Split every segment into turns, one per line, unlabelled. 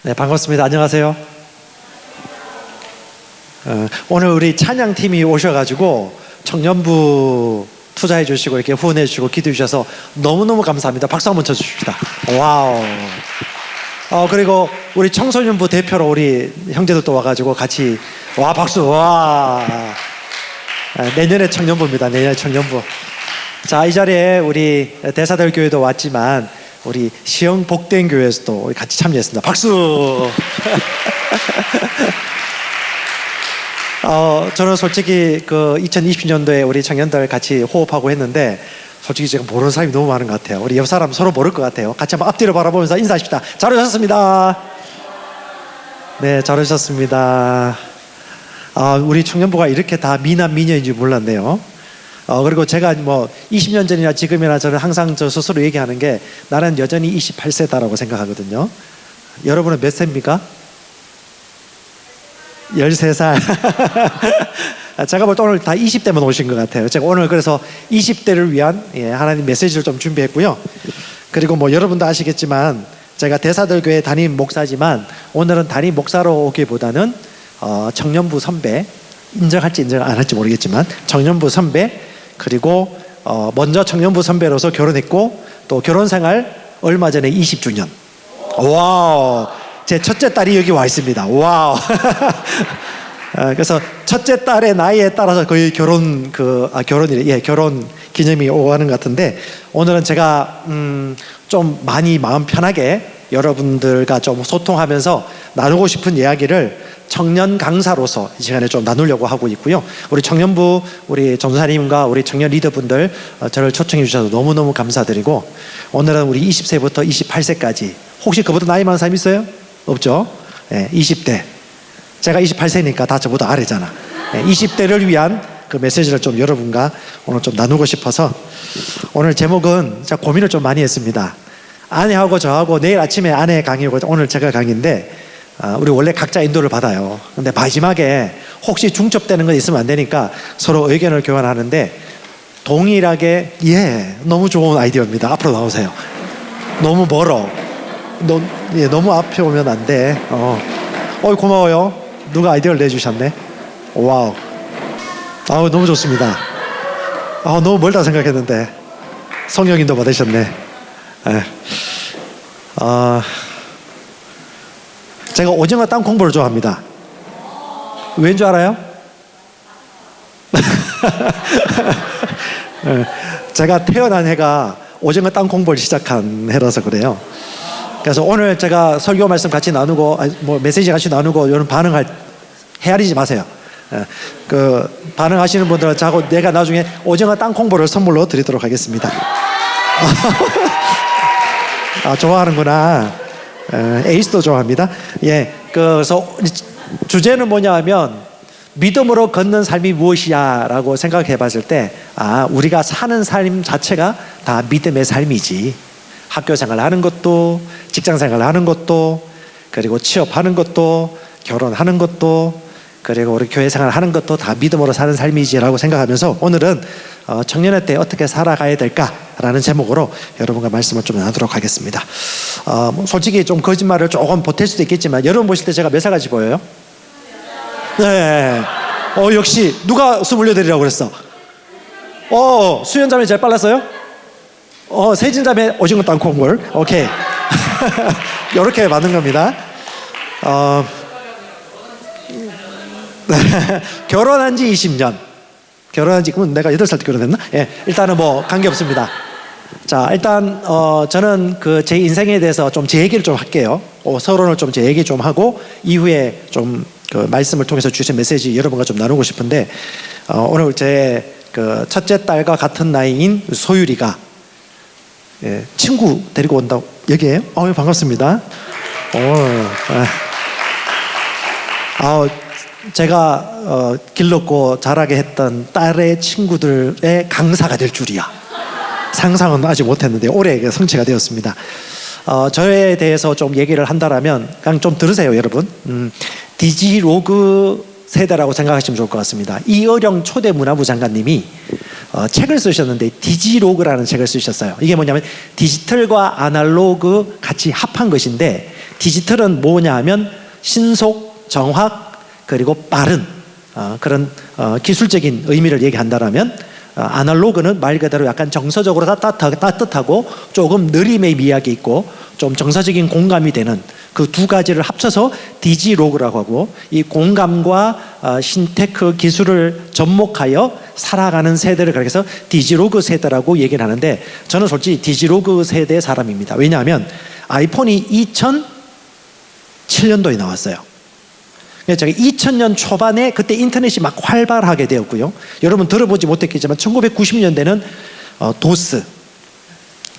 네, 반갑습니다. 안녕하세요. 오늘 우리 찬양팀이 오셔가지고 청년부 투자해 주시고 이렇게 후원해 주시고 기도해 주셔서 너무너무 감사합니다. 박수 한번 쳐주십시다. 와우. 그리고 우리 청소년부 대표로 우리 형제들도 와가지고 같이 박수. 내년에 청년부입니다. 내년에 청년부. 자, 이 자리에 우리 대사들 교회도 왔지만 우리 시흥 복된 교회에서도 같이 참여했습니다. 박수. 저는 솔직히 그 2020년도에 우리 청년들 같이 호흡하고 했는데 솔직히 제가 모르는 사람이 너무 많은 것 같아요. 우리 옆 사람 서로 모를 것 같아요. 같이 한번 앞뒤로 바라보면서 인사하십시다. 잘 오셨습니다. 네, 잘 오셨습니다. 우리 청년부가 이렇게 다 미남 미녀인지 몰랐네요. 그리고 제가 뭐 20년 전이나 지금이나 저는 항상 저 스스로 얘기하는 게 나는 여전히 28세다라고 생각하거든요. 여러분은 몇 세입니까? 13살. 제가 볼 때 오늘 다 20대만 오신 것 같아요. 제가 오늘 그래서 20대를 위한 하나님 메시지를 좀 준비했고요. 그리고 뭐 여러분도 아시겠지만 제가 대사들 교회 담임 목사지만 오늘은 담임 목사로 오기보다는 청년부 선배, 인정할지 인정 안 할지 모르겠지만 청년부 선배, 그리고 먼저 청년부 선배로서 결혼했고 또 결혼 생활 얼마 전에 20주년. 와우. 제 첫째 딸이 여기 와 있습니다. 와우. 그래서 첫째 딸의 나이에 따라서 거의 결혼 기념이 오가는 것 같은데 오늘은 제가 좀 많이 마음 편하게 여러분들과 좀 소통하면서 나누고 싶은 이야기를 청년 강사로서 이 시간에 좀 나누려고 하고 있고요. 우리 청년부 우리 전사님과 우리 청년 리더분들 저를 초청해 주셔서 너무너무 감사드리고 오늘은 우리 20세부터 28세까지 혹시 그보다 나이 많은 사람 있어요? 없죠? 네, 20대. 제가 28세니까 다 저보다 아래잖아. 20대를 위한 그 메시지를 좀 여러분과 오늘 좀 나누고 싶어서 오늘 제목은 제가 고민을 좀 많이 했습니다. 아내하고 저하고 내일 아침에 아내 강의고 오늘 제가 강의인데 우리 원래 각자 인도를 받아요. 근데 마지막에 혹시 중첩되는 건 있으면 안 되니까 서로 의견을 교환하는데 동일하게 너무 좋은 아이디어입니다. 앞으로 나오세요. 너무 멀어. 너무 앞에 오면 안 돼. 고마워요. 누가 아이디어를 내주셨네. 와우. 너무 좋습니다. 너무 멀다 생각했는데 성령인도 받으셨네. 제가 오징어 땅콩볼을 좋아합니다. 왠 줄 알아요? 제가 태어난 해가 오징어 땅콩볼 시작한 해라서 그래요. 그래서 오늘 제가 설교 말씀 같이 나누고 메시지 같이 나누고 이런 헤아리지 마세요. 반응하시는 분들은 자고 내가 나중에 오징어 땅콩볼을 선물로 드리도록 하겠습니다. 좋아하는구나. 에이스도 좋아합니다. 그래서 주제는 뭐냐 하면 믿음으로 걷는 삶이 무엇이야 라고 생각해 봤을 때 우리가 사는 삶 자체가 다 믿음의 삶이지. 학교 생활하는 것도 직장 생활하는 것도 그리고 취업하는 것도 결혼하는 것도 그리고 우리 교회 생활하는 것도 다 믿음으로 사는 삶이지라고 생각하면서 오늘은 청년의 때 어떻게 살아가야 될까라는 제목으로 여러분과 말씀을 좀 나누도록 하겠습니다. 솔직히 좀 거짓말을 조금 보탤 수도 있겠지만 여러분 보실 때 제가 몇 살같이 보여요? 네. 역시 누가 28이라고 그랬어? 수연자매 제일 빨랐어요? 세진자매 오징어 땅콩볼. 오케이. 이렇게 맞는 겁니다. 결혼한 지 20년. 그럼 내가 8살 때 결혼했나? 일단은 뭐 관계없습니다. 자, 일단 저는 제 인생에 대해서 좀 제 얘기를 좀 할게요. 서론을 좀 제 얘기 좀 하고 이후에 좀 그 말씀을 통해서 주신 메시지 여러분과 좀 나누고 싶은데 오늘 제 그 첫째 딸과 같은 나이인 소율이가 친구 데리고 온다고 여기에요? 반갑습니다. 제가 길렀고 자라게 했던 딸의 친구들의 강사가 될 줄이야. 상상은 아직 못했는데 올해 성취가 되었습니다. 저에 대해서 좀 얘기를 한다라면 그냥 좀 들으세요, 여러분. 디지로그 세대라고 생각하시면 좋을 것 같습니다. 이어령 초대 문화부 장관님이 책을 쓰셨는데 디지로그라는 책을 쓰셨어요. 이게 뭐냐면 디지털과 아날로그 같이 합한 것인데 디지털은 뭐냐 하면 신속, 정확, 그리고 빠른 그런 기술적인 의미를 얘기한다라면, 아날로그는 말 그대로 약간 정서적으로 따뜻하고 조금 느림의 미학이 있고 좀 정서적인 공감이 되는 그 두 가지를 합쳐서 디지로그라고 하고, 이 공감과 신테크 기술을 접목하여 살아가는 세대를 그렇게 해서 디지로그 세대라고 얘기를 하는데, 저는 솔직히 디지로그 세대 사람입니다. 왜냐하면 아이폰이 2007년도에 나왔어요. 제가 2000년 초반에 그때 인터넷이 막 활발하게 되었고요. 여러분 들어보지 못했겠지만 1990년대는 도스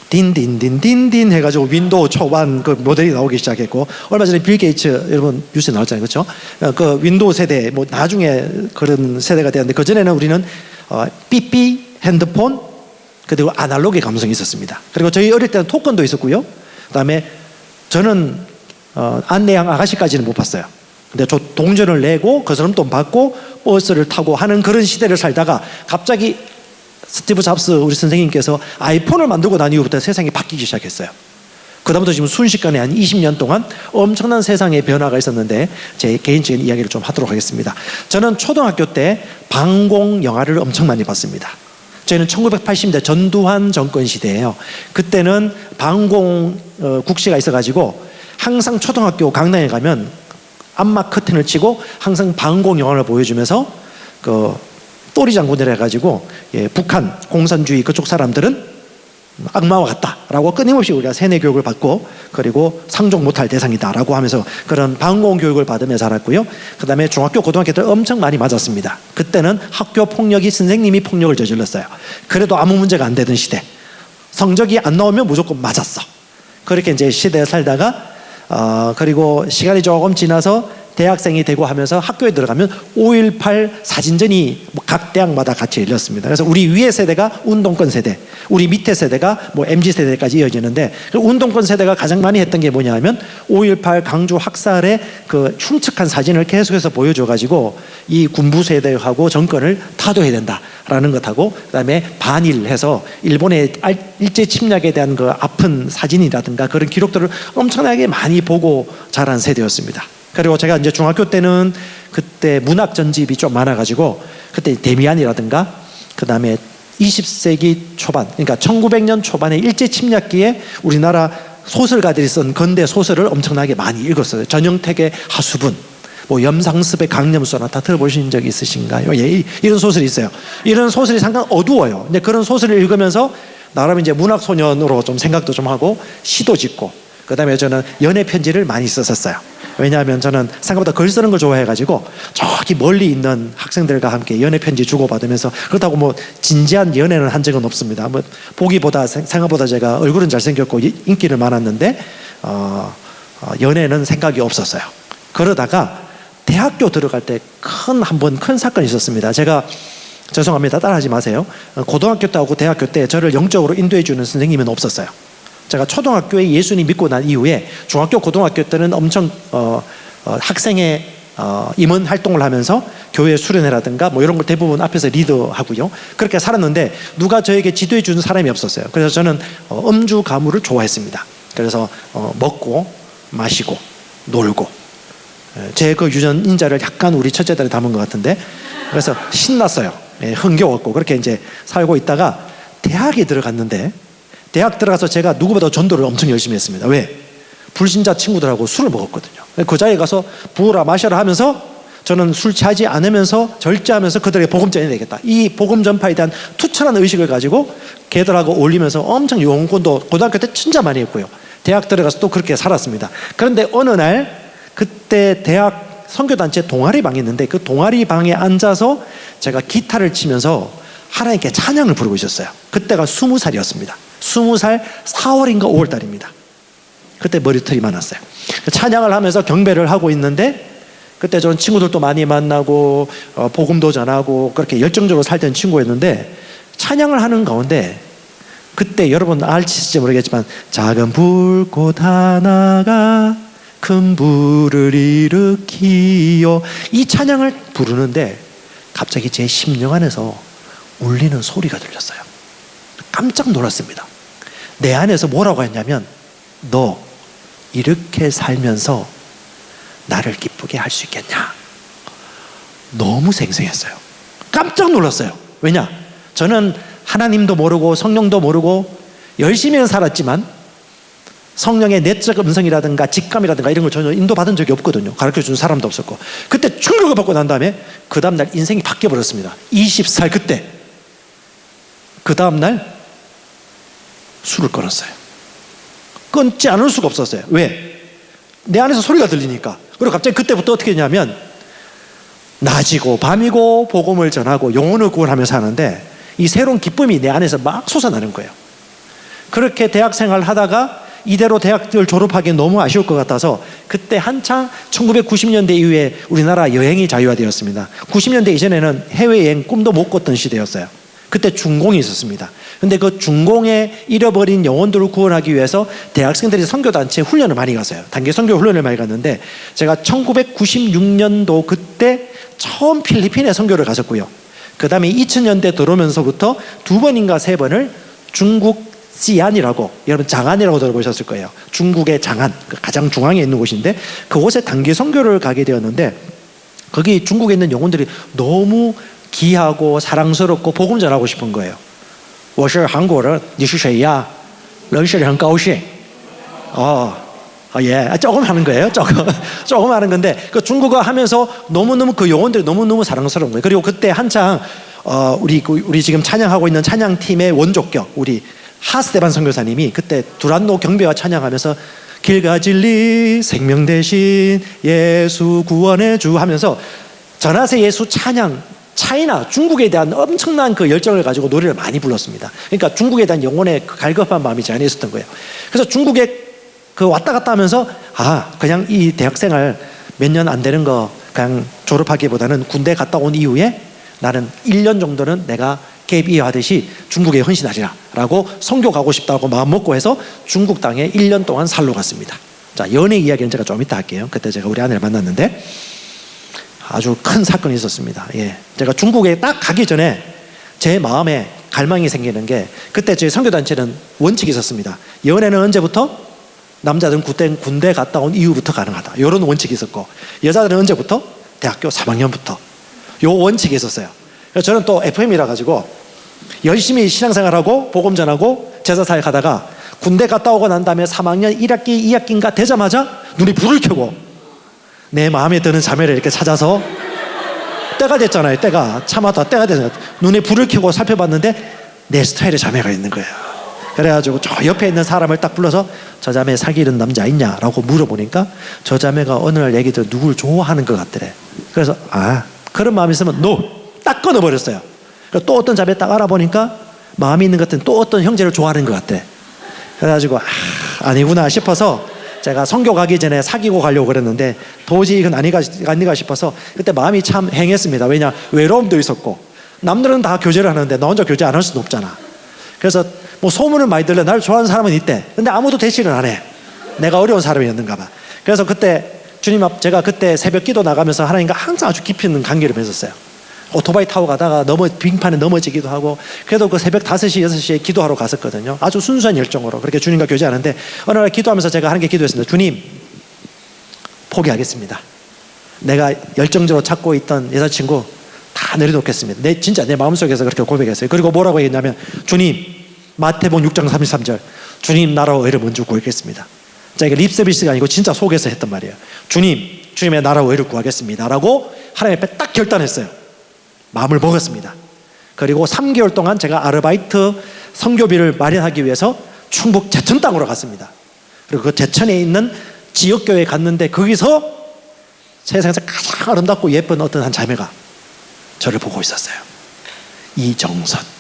딘딘딘딘딘 해가지고 윈도우 초반 그 모델이 나오기 시작했고, 얼마 전에 빌 게이츠 여러분 뉴스에 나왔잖아요, 그렇죠? 그 윈도우 세대 뭐 나중에 그런 세대가 되었는데, 그 전에는 우리는 삐삐 핸드폰 그리고 아날로그의 감성이 있었습니다. 그리고 저희 어릴 때는 토큰도 있었고요. 그다음에 저는 안내양 아가씨까지는 못 봤어요. 근데 저 동전을 내고 그 사람 돈 받고 버스를 타고 하는 그런 시대를 살다가, 갑자기 스티브 잡스 우리 선생님께서 아이폰을 만들고 난 이후부터 세상이 바뀌기 시작했어요. 그다음부터 지금 순식간에 한 20년 동안 엄청난 세상의 변화가 있었는데, 제 개인적인 이야기를 좀 하도록 하겠습니다. 저는 초등학교 때 방공 영화를 엄청 많이 봤습니다. 저희는 1980년대 전두환 정권 시대예요. 그때는 방공 국시가 있어가지고 항상 초등학교 강당에 가면 암막 커튼을 치고 항상 방공 영화를 보여주면서 그 또리 장군이라 해가지고, 북한 공산주의 그쪽 사람들은 악마와 같다라고 끊임없이 우리가 세뇌 교육을 받고, 그리고 상종 못할 대상이다라고 하면서 그런 방공 교육을 받으며 자랐고요. 그 다음에 중학교 고등학교 때 엄청 많이 맞았습니다. 그때는 학교 폭력이 선생님이 폭력을 저질렀어요. 그래도 아무 문제가 안 되던 시대, 성적이 안 나오면 무조건 맞았어. 그렇게 이제 시대에 살다가 그리고 시간이 조금 지나서 대학생이 되고 하면서 학교에 들어가면 5.18 사진전이 각 대학마다 같이 열렸습니다. 그래서 우리 위에 세대가 운동권 세대, 우리 밑에 세대가 뭐 MZ 세대까지 이어지는데, 그 운동권 세대가 가장 많이 했던 게 뭐냐 하면 5.18 강주 학살의 그 흉측한 사진을 계속해서 보여줘가지고 이 군부 세대하고 정권을 타도해야 된다라는 것하고, 그다음에 반일해서 일본의 일제 침략에 대한 그 아픈 사진이라든가 그런 기록들을 엄청나게 많이 보고 자란 세대였습니다. 그리고 제가 이제 중학교 때는 그때 문학 전집이 좀 많아가지고, 그때 데미안이라든가 그 다음에 20세기 초반, 그러니까 1900년 초반에 일제 침략기에 우리나라 소설가들이 쓴 근대 소설을 엄청나게 많이 읽었어요. 전영택의 하수분, 뭐 염상습의 강념소나 다 들어보신 적 있으신가요? 이런 소설이 있어요. 이런 소설이 상당히 어두워요. 근데 그런 소설을 읽으면서 나름 이제 문학 소년으로 좀 생각도 좀 하고 시도 짓고, 그 다음에 저는 연애 편지를 많이 썼었어요. 왜냐하면 저는 생각보다 글 쓰는 걸 좋아해가지고 저기 멀리 있는 학생들과 함께 연애 편지 주고받으면서, 그렇다고 뭐 진지한 연애는 한 적은 없습니다. 뭐 보기보다 생각보다 제가 얼굴은 잘생겼고 인기는 많았는데 연애는 생각이 없었어요. 그러다가 대학교 들어갈 때 큰 사건이 있었습니다. 제가 죄송합니다, 따라하지 마세요. 고등학교 때하고 대학교 때 저를 영적으로 인도해 주는 선생님은 없었어요. 제가 초등학교에 예수님 믿고 난 이후에 중학교 고등학교 때는 엄청 학생의 임원 활동을 하면서 교회 수련회라든가 뭐 이런 걸 대부분 앞에서 리더하고요, 그렇게 살았는데 누가 저에게 지도해 주는 사람이 없었어요. 그래서 저는 음주 가무를 좋아했습니다. 그래서 먹고 마시고 놀고, 제 그 유전 인자를 약간 우리 첫째들이 담은 것 같은데, 그래서 신났어요. 흥겨웠고 그렇게 이제 살고 있다가 대학에 들어갔는데, 대학 들어가서 제가 누구보다 전도를 엄청 열심히 했습니다. 왜? 불신자 친구들하고 술을 먹었거든요. 그 자리에 가서 부으라 마셔라 하면서 저는 술 취하지 않으면서 절제하면서 그들에게 복음 전해야겠다, 이 복음 전파에 대한 투철한 의식을 가지고 걔들하고 어울리면서 엄청 용건도 고등학교 때 진짜 많이 했고요. 대학 들어가서 또 그렇게 살았습니다. 그런데 어느 날 그때 대학 선교단체 동아리방이 있는데, 그 동아리방에 앉아서 제가 기타를 치면서 하나님께 찬양을 부르고 있었어요. 그때가 20살이었습니다. 20살 4월인가 5월달입니다. 그때 머리털이 많았어요. 찬양을 하면서 경배를 하고 있는데, 그때 저는 친구들도 많이 만나고 복음도 전하고 그렇게 열정적으로 살던 친구였는데, 찬양을 하는 가운데 그때 여러분 알지 모르겠지만 작은 불꽃 하나가 큰 불을 일으키요, 이 찬양을 부르는데 갑자기 제 심령 안에서 울리는 소리가 들렸어요. 깜짝 놀랐습니다. 내 안에서 뭐라고 했냐면, 너 이렇게 살면서 나를 기쁘게 할 수 있겠냐? 너무 생생했어요. 깜짝 놀랐어요. 왜냐? 저는 하나님도 모르고 성령도 모르고 열심히는 살았지만 성령의 내적 음성이라든가 직감이라든가 이런 걸 전혀 인도받은 적이 없거든요. 가르쳐주는 사람도 없었고. 그때 충격을 받고 난 다음에 그 다음날 인생이 바뀌어버렸습니다. 20살 그때 그 다음날 술을 끊었어요. 끊지 않을 수가 없었어요. 왜? 내 안에서 소리가 들리니까. 그리고 갑자기 그때부터 어떻게 했냐면 낮이고 밤이고 복음을 전하고 영혼을 구원하면서 하는데 이 새로운 기쁨이 내 안에서 막 솟아나는 거예요. 그렇게 대학생활 하다가 이대로 대학을 졸업하기엔 너무 아쉬울 것 같아서 그때 한창 1990년대 이후에 우리나라 여행이 자유화되었습니다. 90년대 이전에는 해외여행 꿈도 못 꿨던 시대였어요. 그때 중공이 있었습니다. 근데 그 중공에 잃어버린 영혼들을 구원하기 위해서 대학생들이 선교단체 훈련을 많이 갔어요. 단기 선교 훈련을 많이 갔는데 제가 1996년도 그때 처음 필리핀에 선교를 갔었고요. 그 다음에 2000년대 들어오면서부터 2번인가 3번을 중국 시안이라고, 여러분 장안이라고 들어보셨을 거예요. 중국의 장안, 가장 중앙에 있는 곳인데 그곳에 단기 선교를 가게 되었는데 거기 중국에 있는 영혼들이 너무 귀하고 사랑스럽고 복음 전하고 싶은 거예요. 我是韩国人,你是谁呀? 认识很高兴. 예, 조금 하는 거예요. 조금 하는 건데 그 중국어 하면서 너무너무 그 영혼들이 너무너무 사랑스러운 거예요. 그리고 그때 한창 우리 지금 찬양하고 있는 찬양팀의 원조격 우리 하스테반 선교사님이 그때 두란노 경배와 찬양하면서 길과 진리 생명 대신 예수 구원의 주 하면서 전하세 예수 찬양 차이나 중국에 대한 엄청난 그 열정을 가지고 노래를 많이 불렀습니다. 그러니까 중국에 대한 영혼의 그 갈급한 마음이 제 안에 있었던 거예요. 그래서 중국에 그 왔다 갔다 하면서 그냥 이 대학생활 몇 년 안 되는 거 그냥 졸업하기보다는 군대 갔다 온 이후에 나는 1년 정도는 내가 갭 하듯이 중국에 헌신하리라 라고 선교 가고 싶다고 마음 먹고 해서 중국 땅에 1년 동안 살러 갔습니다. 자, 연애 이야기는 제가 좀 이따 할게요. 그때 제가 우리 아내를 만났는데 아주 큰 사건이 있었습니다. 예. 제가 중국에 딱 가기 전에 제 마음에 갈망이 생기는 게 그때 저희 선교단체는 원칙이 있었습니다. 연애는 언제부터? 남자들은 군대 갔다 온 이후부터 가능하다. 이런 원칙이 있었고 여자들은 언제부터? 대학교 3학년부터. 이 원칙이 있었어요. 그래서 저는 또 FM이라 가지고 열심히 신앙생활하고 복음 전하고 제자사역 하다가 군대 갔다 오고 난 다음에 3학년 1학기 2학기인가 되자마자 눈이 불을 켜고 내 마음에 드는 자매를 이렇게 찾아서 때가 됐잖아요. 차마다 때가 됐잖아요. 눈에 불을 켜고 살펴봤는데 내 스타일의 자매가 있는 거예요. 그래가지고 저 옆에 있는 사람을 딱 불러서 저 자매 사귀는 남자 있냐라고 물어보니까 저 자매가 어느 날 얘기 들어 누굴 좋아하는 것 같더래. 그래서 그런 마음이 있으면 딱 끊어버렸어요. 또 어떤 자매 딱 알아보니까 마음이 있는 것 같은 또 어떤 형제를 좋아하는 것 같대. 그래가지고 아니구나 싶어서 제가 선교 가기 전에 사귀고 가려고 그랬는데 도저히 이건 아니가 싶어서 그때 마음이 참 행했습니다. 왜냐 외로움도 있었고 남들은 다 교제를 하는데 나 혼자 교제 안 할 수는 없잖아. 그래서 뭐 소문을 많이 들려. 나를 좋아하는 사람은 있대. 근데 아무도 대시를 안 해. 내가 어려운 사람이었는가 봐. 그래서 그때 주님 앞 제가 그때 새벽 기도 나가면서 하나님과 항상 아주 깊이 있는 관계를 맺었어요. 오토바이 타고 가다가 빙판에 넘어지기도 하고 그래도 그 새벽 5시 6시에 기도하러 갔었거든요. 아주 순수한 열정으로 그렇게 주님과 교제하는데 어느 날 기도하면서 제가 하는 게 기도했습니다. 주님 포기하겠습니다. 내가 열정적으로 찾고 있던 여자친구 다 내려놓겠습니다. 진짜 내 마음속에서 그렇게 고백했어요. 그리고 뭐라고 했냐면 주님 마태복음 6장 33절 주님 나라와 의를 먼저 구하겠습니다. 자, 이게 립서비스가 아니고 진짜 속에서 했단 말이에요. 주님의 나라와 의를 구하겠습니다 라고 하나님 앞에 딱 결단했어요. 마음을 먹었습니다. 그리고 3개월 동안 제가 아르바이트 선교비를 마련하기 위해서 충북 제천 땅으로 갔습니다. 그리고 그 제천에 있는 지역교회에 갔는데 거기서 세상에서 가장 아름답고 예쁜 어떤 한 자매가 저를 보고 있었어요. 이정선.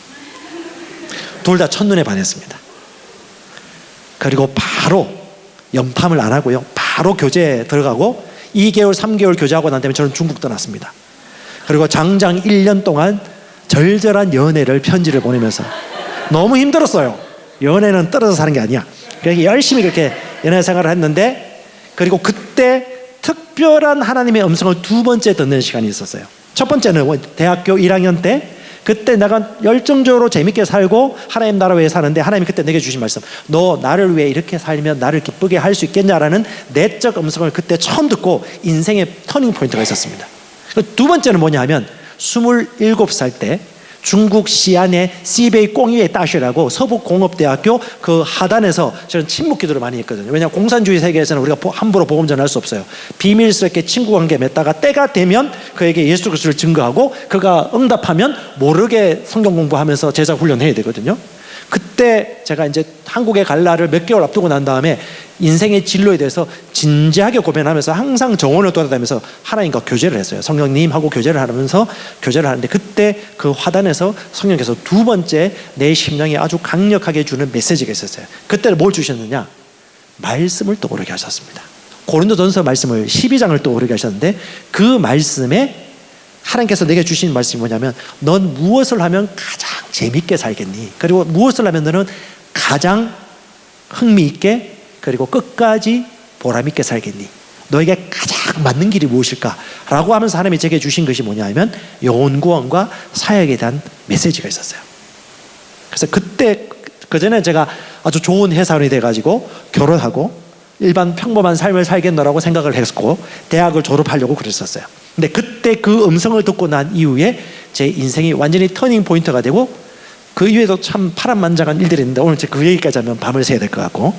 둘 다 첫눈에 반했습니다. 그리고 바로 연팜을 안 하고요. 바로 교제에 들어가고 2개월 3개월 교제하고 난 다음에 저는 중국 떠났습니다. 그리고 장장 1년 동안 절절한 연애를 편지를 보내면서 너무 힘들었어요. 연애는 떨어져 사는 게 아니야. 그래서 열심히 그렇게 연애 생활을 했는데 그리고 그때 특별한 하나님의 음성을 2번째 듣는 시간이 있었어요. 첫 번째는 대학교 1학년 때 그때 내가 열정적으로 재밌게 살고 하나님 나라 위해 사는데 하나님이 그때 내게 주신 말씀, 너 나를 위해 이렇게 살면 나를 기쁘게 할 수 있겠냐라는 내적 음성을 그때 처음 듣고 인생의 터닝 포인트가 있었습니다. 두 번째는 뭐냐 하면 27살 때 중국 시안의 시베이 공유의 다시라고 서북공업대학교 그 하단에서 저는 침묵 기도를 많이 했거든요. 왜냐하면 공산주의 세계에서는 우리가 함부로 복음 전할 수 없어요. 비밀스럽게 친구 관계 맺다가 때가 되면 그에게 예수 그리스도를 증거하고 그가 응답하면 모르게 성경 공부하면서 제자 훈련해야 되거든요. 그때 제가 이제 한국에 갈 날을 몇 개월 앞두고 난 다음에 인생의 진로에 대해서 진지하게 고민하면서 항상 정원을 돌아다니면서 하나님과 교제를 했어요. 성령님하고 교제를 하면서 교제를 하는데 그때 그 화단에서 성령께서 두 번째 내 심령에 아주 강력하게 주는 메시지가 있었어요. 그때는 뭘 주셨느냐? 말씀을 떠오르게 하셨습니다. 고린도전서 말씀을 12장을 떠오르게 하셨는데 그 말씀에 하나님께서 내게 주신 말씀이 뭐냐면 넌 무엇을 하면 가장 재밌게 살겠니? 그리고 무엇을 하면 너는 가장 흥미있게 그리고 끝까지 보람있게 살겠니? 너에게 가장 맞는 길이 무엇일까? 라고 하면서 하나님이 제게 주신 것이 뭐냐 하면 영혼 구원과 사역에 대한 메시지가 있었어요. 그래서 그때 그전에 제가 아주 좋은 회사원이 돼가지고 결혼하고 일반 평범한 삶을 살겠노라고 생각을 했고 대학을 졸업하려고 그랬었어요. 근데 그때 그 음성을 듣고 난 이후에 제 인생이 완전히 터닝 포인트가 되고 그 이후에도 참 파란만장한 일들이 있는데 오늘 그 얘기까지 하면 밤을 새야 될 것 같고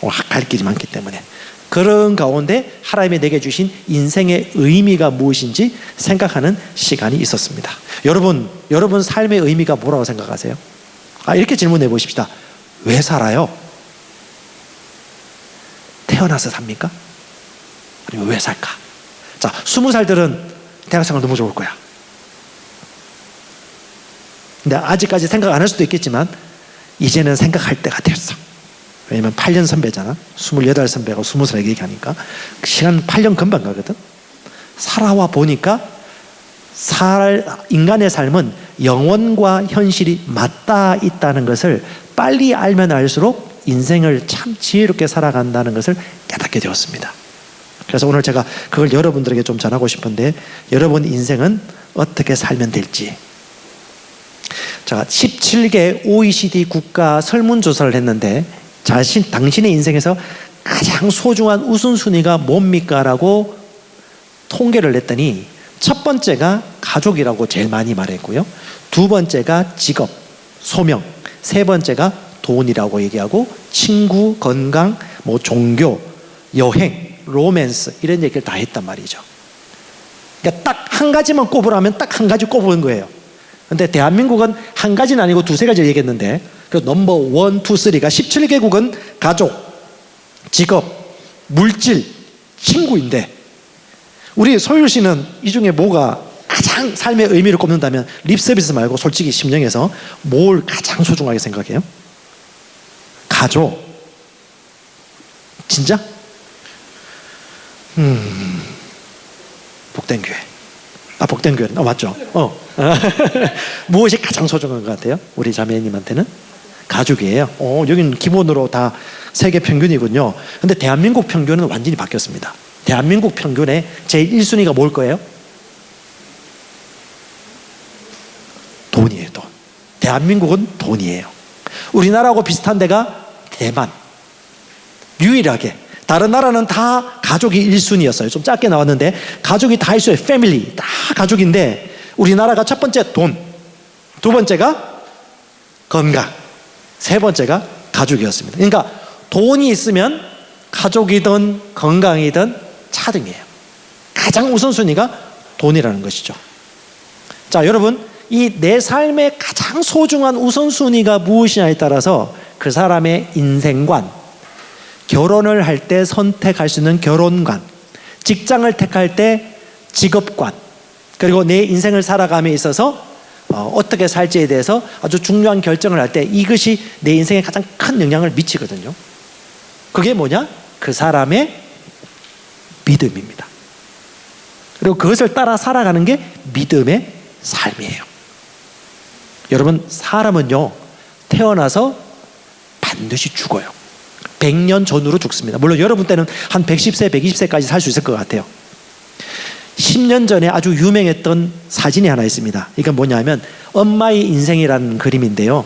오늘 갈 길이 많기 때문에 그런 가운데 하나님이 내게 주신 인생의 의미가 무엇인지 생각하는 시간이 있었습니다. 여러분 삶의 의미가 뭐라고 생각하세요? 이렇게 질문해 보십시다. 왜 살아요? 태어나서 삽니까? 아니면 왜 살까? 자, 20살들은 대학생활 너무 좋을 거야. 근데 아직까지 생각 안 할 수도 있겠지만 이제는 생각할 때가 됐어. 왜냐면 8년 선배잖아. 28 선배가 20살에게 얘기하니까 시간 8년 금방 가거든. 살아와 보니까 인간의 삶은 영혼과 현실이 맞닿아 있다는 것을 빨리 알면 알수록 인생을 참 지혜롭게 살아간다는 것을 깨닫게 되었습니다. 그래서 오늘 제가 그걸 여러분들에게 좀 전하고 싶은데 여러분 인생은 어떻게 살면 될지. 제가 17개 OECD 국가 설문조사를 했는데 당신의 인생에서 가장 소중한 우선순위가 뭡니까? 라고 통계를 냈더니 첫 번째가 가족이라고 제일 많이 말했고요. 두 번째가 직업, 소명, 세 번째가 돈이라고 얘기하고 친구, 건강, 종교, 여행, 로맨스 이런 얘기를 다 했단 말이죠. 그러니까 딱 한 가지만 꼽으라면 딱 한 가지 꼽은 거예요. 근데 대한민국은 한 가지는 아니고 두세 가지를 얘기했는데 그 넘버 1, 2, 3가 17개국은 가족, 직업, 물질, 친구인데 우리 소율 씨는 이 중에 뭐가 가장 삶의 의미를 꼽는다면 립서비스 말고 솔직히 심령에서 뭘 가장 소중하게 생각해요? 가족. 진짜? 복된 교회. 복된 교회는 맞죠? 무엇이 가장 소중한 것 같아요? 우리 자매님한테는? 가족이에요. 여기는 기본으로 다 세계 평균이군요. 근데 대한민국 평균은 완전히 바뀌었습니다. 대한민국 평균의 제일 1순위가 뭘 거예요? 돈이에요, 돈. 대한민국은 돈이에요. 우리나라하고 비슷한 데가 대만. 유일하게. 다른 나라는 다 가족이 1순위였어요. 좀 작게 나왔는데 가족이 다 있어요. 패밀리. 다 가족인데 우리나라가 첫 번째 돈, 두 번째가 건강, 세 번째가 가족이었습니다. 그러니까 돈이 있으면 가족이든 건강이든 차등이에요. 가장 우선순위가 돈이라는 것이죠. 자, 여러분, 이 내 삶의 가장 소중한 우선순위가 무엇이냐에 따라서 그 사람의 인생관, 결혼을 할 때 선택할 수 있는 결혼관, 직장을 택할 때 직업관, 그리고 내 인생을 살아감에 있어서 어떻게 살지에 대해서 아주 중요한 결정을 할 때 이것이 내 인생에 가장 큰 영향을 미치거든요. 그게 뭐냐? 그 사람의 믿음입니다. 그리고 그것을 따라 살아가는 게 믿음의 삶이에요. 여러분, 사람은요 태어나서 반드시 죽어요. 100년 전후로 죽습니다. 물론 여러분 때는 한 110세, 120세까지 살 수 있을 것 같아요. 10년 전에 아주 유명했던 사진이 하나 있습니다. 이건 뭐냐면 엄마의 인생이라는 그림인데요.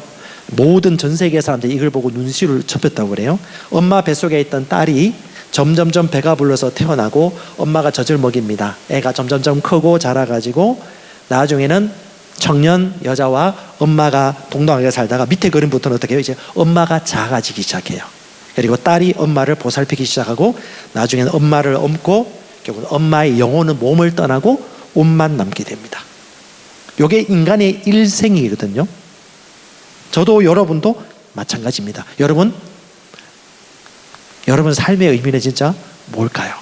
모든 전 세계 사람들이 이걸 보고 눈시울을 접혔다고 그래요. 엄마 뱃속에 있던 딸이 점점점 배가 불러서 태어나고 엄마가 젖을 먹입니다. 애가 점점점 크고 자라가지고 나중에는 청년 여자와 엄마가 동등하게 살다가 밑에 그림부터는 어떻게 해요? 이제 엄마가 작아지기 시작해요. 그리고 딸이 엄마를 보살피기 시작하고 나중에는 엄마를 얹고 결국 엄마의 영혼은 몸을 떠나고 옷만 남게 됩니다. 이게 인간의 일생이거든요. 저도 여러분도 마찬가지입니다. 여러분 삶의 의미는 진짜 뭘까요?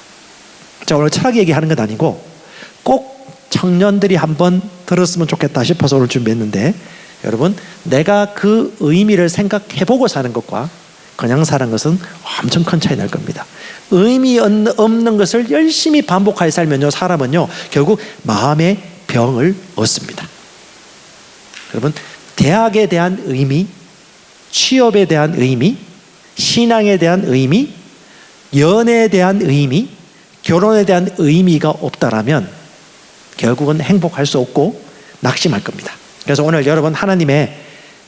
자, 오늘 철학 얘기하는 건 아니고 꼭 청년들이 한번 들었으면 좋겠다 싶어서 오늘 준비했는데, 여러분, 내가 그 의미를 생각해보고 사는 것과 그냥 사는 것은 엄청 큰 차이 날 겁니다. 의미 없는 것을 열심히 반복하여 살면요, 사람은요 결국 마음의 병을 얻습니다. 여러분, 대학에 대한 의미, 취업에 대한 의미, 신앙에 대한 의미, 연애에 대한 의미, 결혼에 대한 의미가 없다라면 결국은 행복할 수 없고 낙심할 겁니다. 그래서 오늘 여러분, 하나님의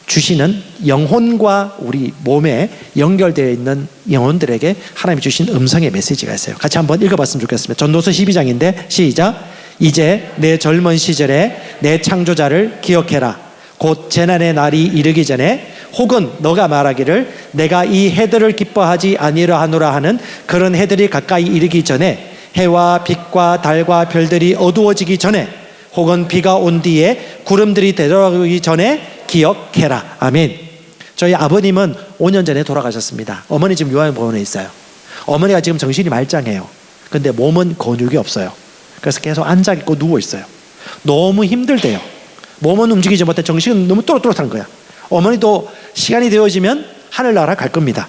주시는 영혼과 우리 몸에 연결되어 있는 영혼들에게 하나님이 주신 음성의 메시지가 있어요. 같이 한번 읽어봤으면 좋겠습니다. 전도서 12장인데 시작. 이제 내 젊은 시절에 내 창조자를 기억해라. 곧 재난의 날이 이르기 전에, 혹은 너가 말하기를 내가 이 해들을 기뻐하지 아니라 하노라 하는 그런 해들이 가까이 이르기 전에, 해와 빛과 달과 별들이 어두워지기 전에, 혹은 비가 온 뒤에 구름들이 되돌아오기 전에 기억해라. 아멘. 저희 아버님은 5년 전에 돌아가셨습니다. 어머니 지금 요양병원에 있어요. 어머니가 지금 정신이 말짱해요. 근데 몸은 근육이 없어요. 그래서 계속 앉아 있고 누워 있어요. 너무 힘들대요. 몸은 움직이지 못해 정신은 너무 또렷또렷한 거야. 어머니도 시간이 되어지면 하늘나라 갈 겁니다.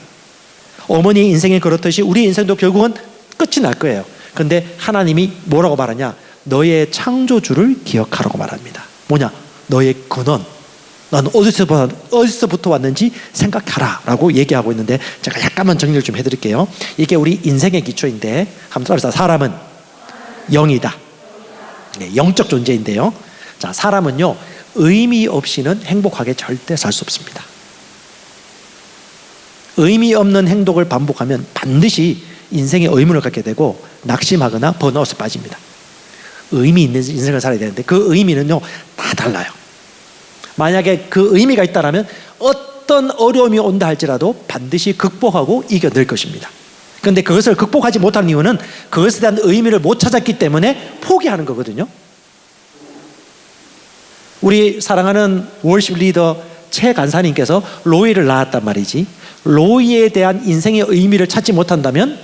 어머니 인생이 그렇듯이 우리 인생도 결국은 끝이 날 거예요. 근데 하나님이 뭐라고 말하냐? 너의 창조주를 기억하라고 말합니다. 뭐냐? 너의 근원, 난 어디서부터 왔는지 생각하라 라고 얘기하고 있는데, 제가 약간만 정리를 좀 해드릴게요. 이게 우리 인생의 기초인데 한번 따라서, 사람은 영이다. 네, 영적 존재인데요. 자, 사람은요 의미 없이는 행복하게 절대 살 수 없습니다. 의미 없는 행동을 반복하면 반드시 인생의 의문을 갖게 되고 낙심하거나 번아웃에 빠집니다. 의미 있는 인생을 살아야 되는데 그 의미는요 다 달라요. 만약에 그 의미가 있다면 어떤 어려움이 온다 할지라도 반드시 극복하고 이겨낼 것입니다. 그런데 그것을 극복하지 못하는 이유는 그것에 대한 의미를 못 찾았기 때문에 포기하는 거거든요. 우리 사랑하는 월십 리더 최 간사님께서 로이를 낳았단 말이지, 로이에 대한 인생의 의미를 찾지 못한다면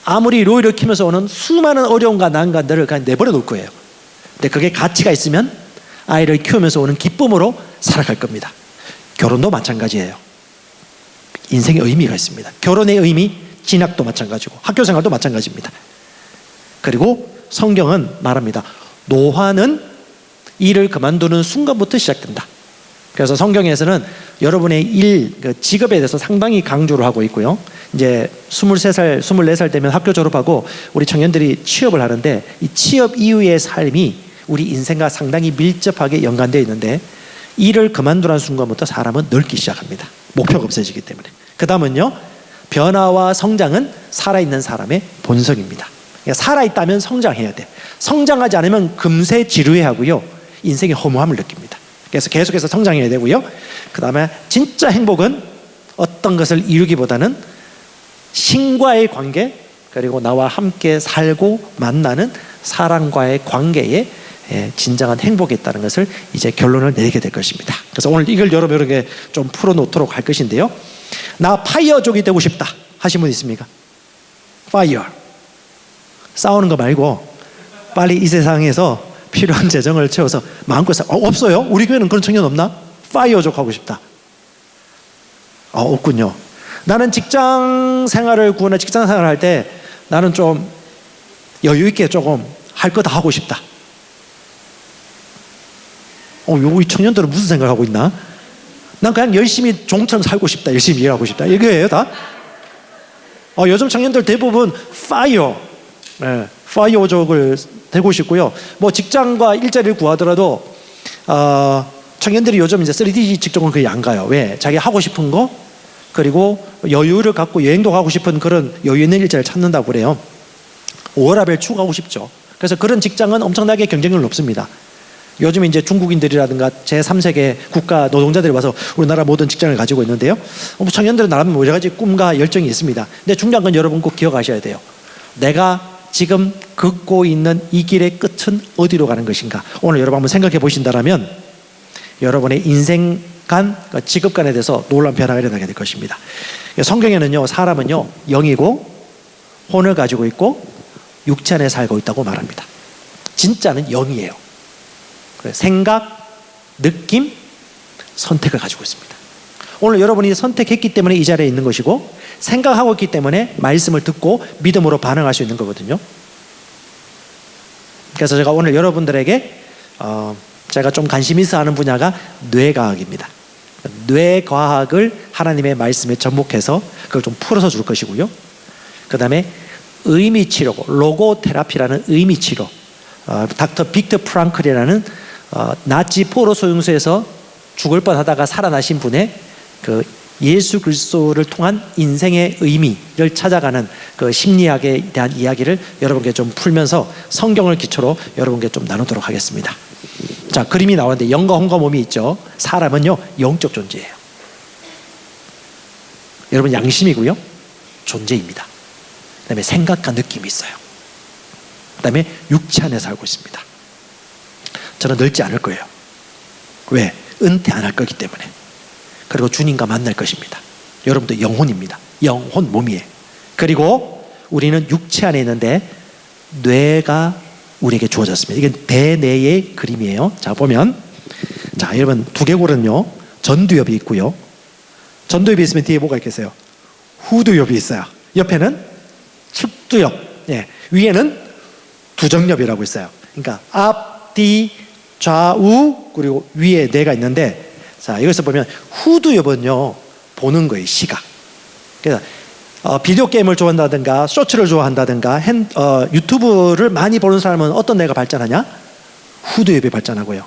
아무리 로이를 키우면서 오는 수많은 어려움과 난관들을 그냥 내버려 놓을 거예요. 근데 그게 가치가 있으면 아이를 키우면서 오는 기쁨으로 살아갈 겁니다. 결혼도 마찬가지예요. 인생의 의미가 있습니다. 결혼의 의미, 진학도 마찬가지고 학교생활도 마찬가지입니다. 그리고 성경은 말합니다. 노화는 일을 그만두는 순간부터 시작된다. 그래서 성경에서는 여러분의 일, 직업에 대해서 상당히 강조를 하고 있고요. 이제 23살, 24살 되면 학교 졸업하고 우리 청년들이 취업을 하는데, 이 취업 이후의 삶이 우리 인생과 상당히 밀접하게 연관되어 있는데, 일을 그만두는 순간부터 사람은 늙기 시작합니다. 목표가 없어지기 때문에. 그 다음은요, 변화와 성장은 살아있는 사람의 본성입니다. 그러니까 살아있다면 성장해야 돼. 성장하지 않으면 금세 지루해하고요, 인생의 허무함을 느낍니다. 그래서 계속해서 성장해야 되고요. 그 다음에 진짜 행복은 어떤 것을 이루기보다는 신과의 관계, 그리고 나와 함께 살고 만나는 사람과의 관계에 진정한 행복이 있다는 것을 이제 결론을 내리게 될 것입니다. 그래서 오늘 이걸 여러분에게 좀 풀어놓도록 할 것인데요. 나 파이어족이 되고 싶다 하신 분 있습니까? 파이어. 싸우는 거 말고 빨리 이 세상에서 필요한 재정을 채워서 마음껏 없어요? 우리 교회는 그런 청년 없나? 파이어족 하고 싶다. 없군요. 나는 직장 생활을 구하나 직장 생활을 할 때 나는 좀 여유 있게 조금 할 거 다 하고 싶다. 이 청년들은 무슨 생각하고 있나? 난 그냥 열심히 종처럼 살고 싶다. 열심히 일하고 싶다. 이거예요 다? 요즘 청년들 대부분 파이어. 네, 파이어족을 되고 싶고요. 뭐 직장과 일자리를 구하더라도 청년들이 요즘 이제 3D 직종은 거의 안 가요. 왜? 자기 하고 싶은 거 그리고 여유를 갖고 여행도 가고 싶은 그런 여유 있는 일자리를 찾는다고 그래요. 워라밸 추구하고 싶죠. 그래서 그런 직장은 엄청나게 경쟁률이 높습니다. 요즘 이제 중국인들이라든가 제3세계 국가 노동자들이 와서 우리나라 모든 직장을 가지고 있는데요. 청년들은 나름 여러 가지 꿈과 열정이 있습니다. 근데 중요한 건 여러분 꼭 기억하셔야 돼요. 내가 지금 걷고 있는 이 길의 끝은 어디로 가는 것인가? 오늘 여러분 한번 생각해 보신다면 여러분의 인생관, 직업관에 대해서 놀라운 변화가 일어나게 될 것입니다. 성경에는요, 사람은요, 영이고 혼을 가지고 있고 육체 안에 살고 있다고 말합니다. 진짜는 영이에요. 생각, 느낌, 선택을 가지고 있습니다. 오늘 여러분이 선택했기 때문에 이 자리에 있는 것이고 생각하고 있기 때문에 말씀을 듣고 믿음으로 반응할 수 있는 거거든요. 그래서 제가 오늘 여러분들에게 제가 좀 관심 있어 하는 분야가 뇌과학입니다. 뇌과학을 하나님의 말씀에 접목해서 그걸 좀 풀어서 줄 것이고요. 그 다음에 의미치료고 로고테라피라는 의미치료, 닥터 빅터 프랑클이라는 나치 포로 소용소에서 죽을 뻔하다가 살아나신 분의 그 예수 그리스도를 통한 인생의 의미를 찾아가는 그 심리학에 대한 이야기를 여러분께 좀 풀면서 성경을 기초로 여러분께 좀 나누도록 하겠습니다. 자, 그림이 나오는데 영과 혼과 몸이 있죠. 사람은요, 영적 존재예요. 여러분, 양심이고요, 존재입니다. 그 다음에 생각과 느낌이 있어요. 그 다음에 육체 안에 살고 있습니다. 저는 늙지 않을 거예요. 왜? 은퇴 안 할 거기 때문에. 그리고 주님과 만날 것입니다. 여러분도 영혼입니다. 영혼 몸이에요. 그리고 우리는 육체 안에 있는데 뇌가 우리에게 주어졌습니다. 이게 대뇌의 그림이에요. 자, 보면, 자, 여러분, 두개골은요 전두엽이 있고요. 전두엽이 있으면 뒤에 뭐가 있겠어요? 후두엽이 있어요. 옆에는 측두엽, 예, 위에는 두정엽이라고 있어요. 그러니까 앞, 뒤, 좌우, 그리고 위에 뇌가 있는데, 자, 여기서 보면 후두엽은요 보는 거예요. 시각. 그래서 비디오 게임을 좋아한다든가 쇼츠를 좋아한다든가 유튜브를 많이 보는 사람은 어떤 뇌가 발전하냐? 후두엽이 발전하고요.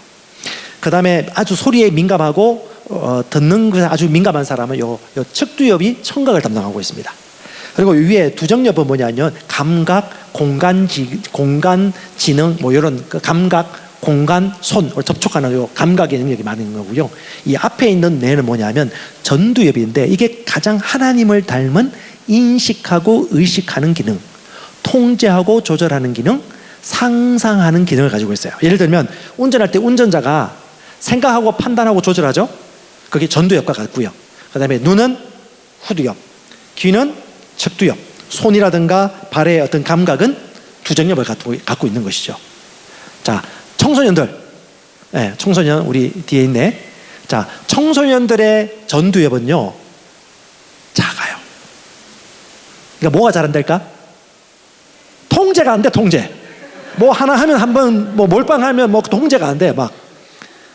그 다음에 아주 소리에 민감하고 듣는 것에 아주 민감한 사람은 요 측두엽이 청각을 담당하고 있습니다. 그리고 위에 두정엽은 뭐냐면 감각, 공간 지능, 뭐 이런 감각, 공간, 손, 접촉하는 요 감각의 능력이 많은 거고요. 이 앞에 있는 뇌는 뭐냐면 전두엽인데 이게 가장 하나님을 닮은 인식하고 의식하는 기능, 통제하고 조절하는 기능, 상상하는 기능을 가지고 있어요. 예를 들면 운전할 때 운전자가 생각하고 판단하고 조절하죠. 그게 전두엽과 같고요. 그 다음에 눈은 후두엽, 귀는 측두엽, 손이라든가 발의 어떤 감각은 두정엽을 갖고 있는 것이죠. 자, 청소년들, 네, 청소년 우리 뒤에 있네. 자, 청소년들의 전두엽은요 작아요. 그러니까 뭐가 잘 안 될까? 통제가 안 돼. 통제. 뭐 하나 하면 한번 뭐 몰빵하면 뭐 통제가 안 돼. 막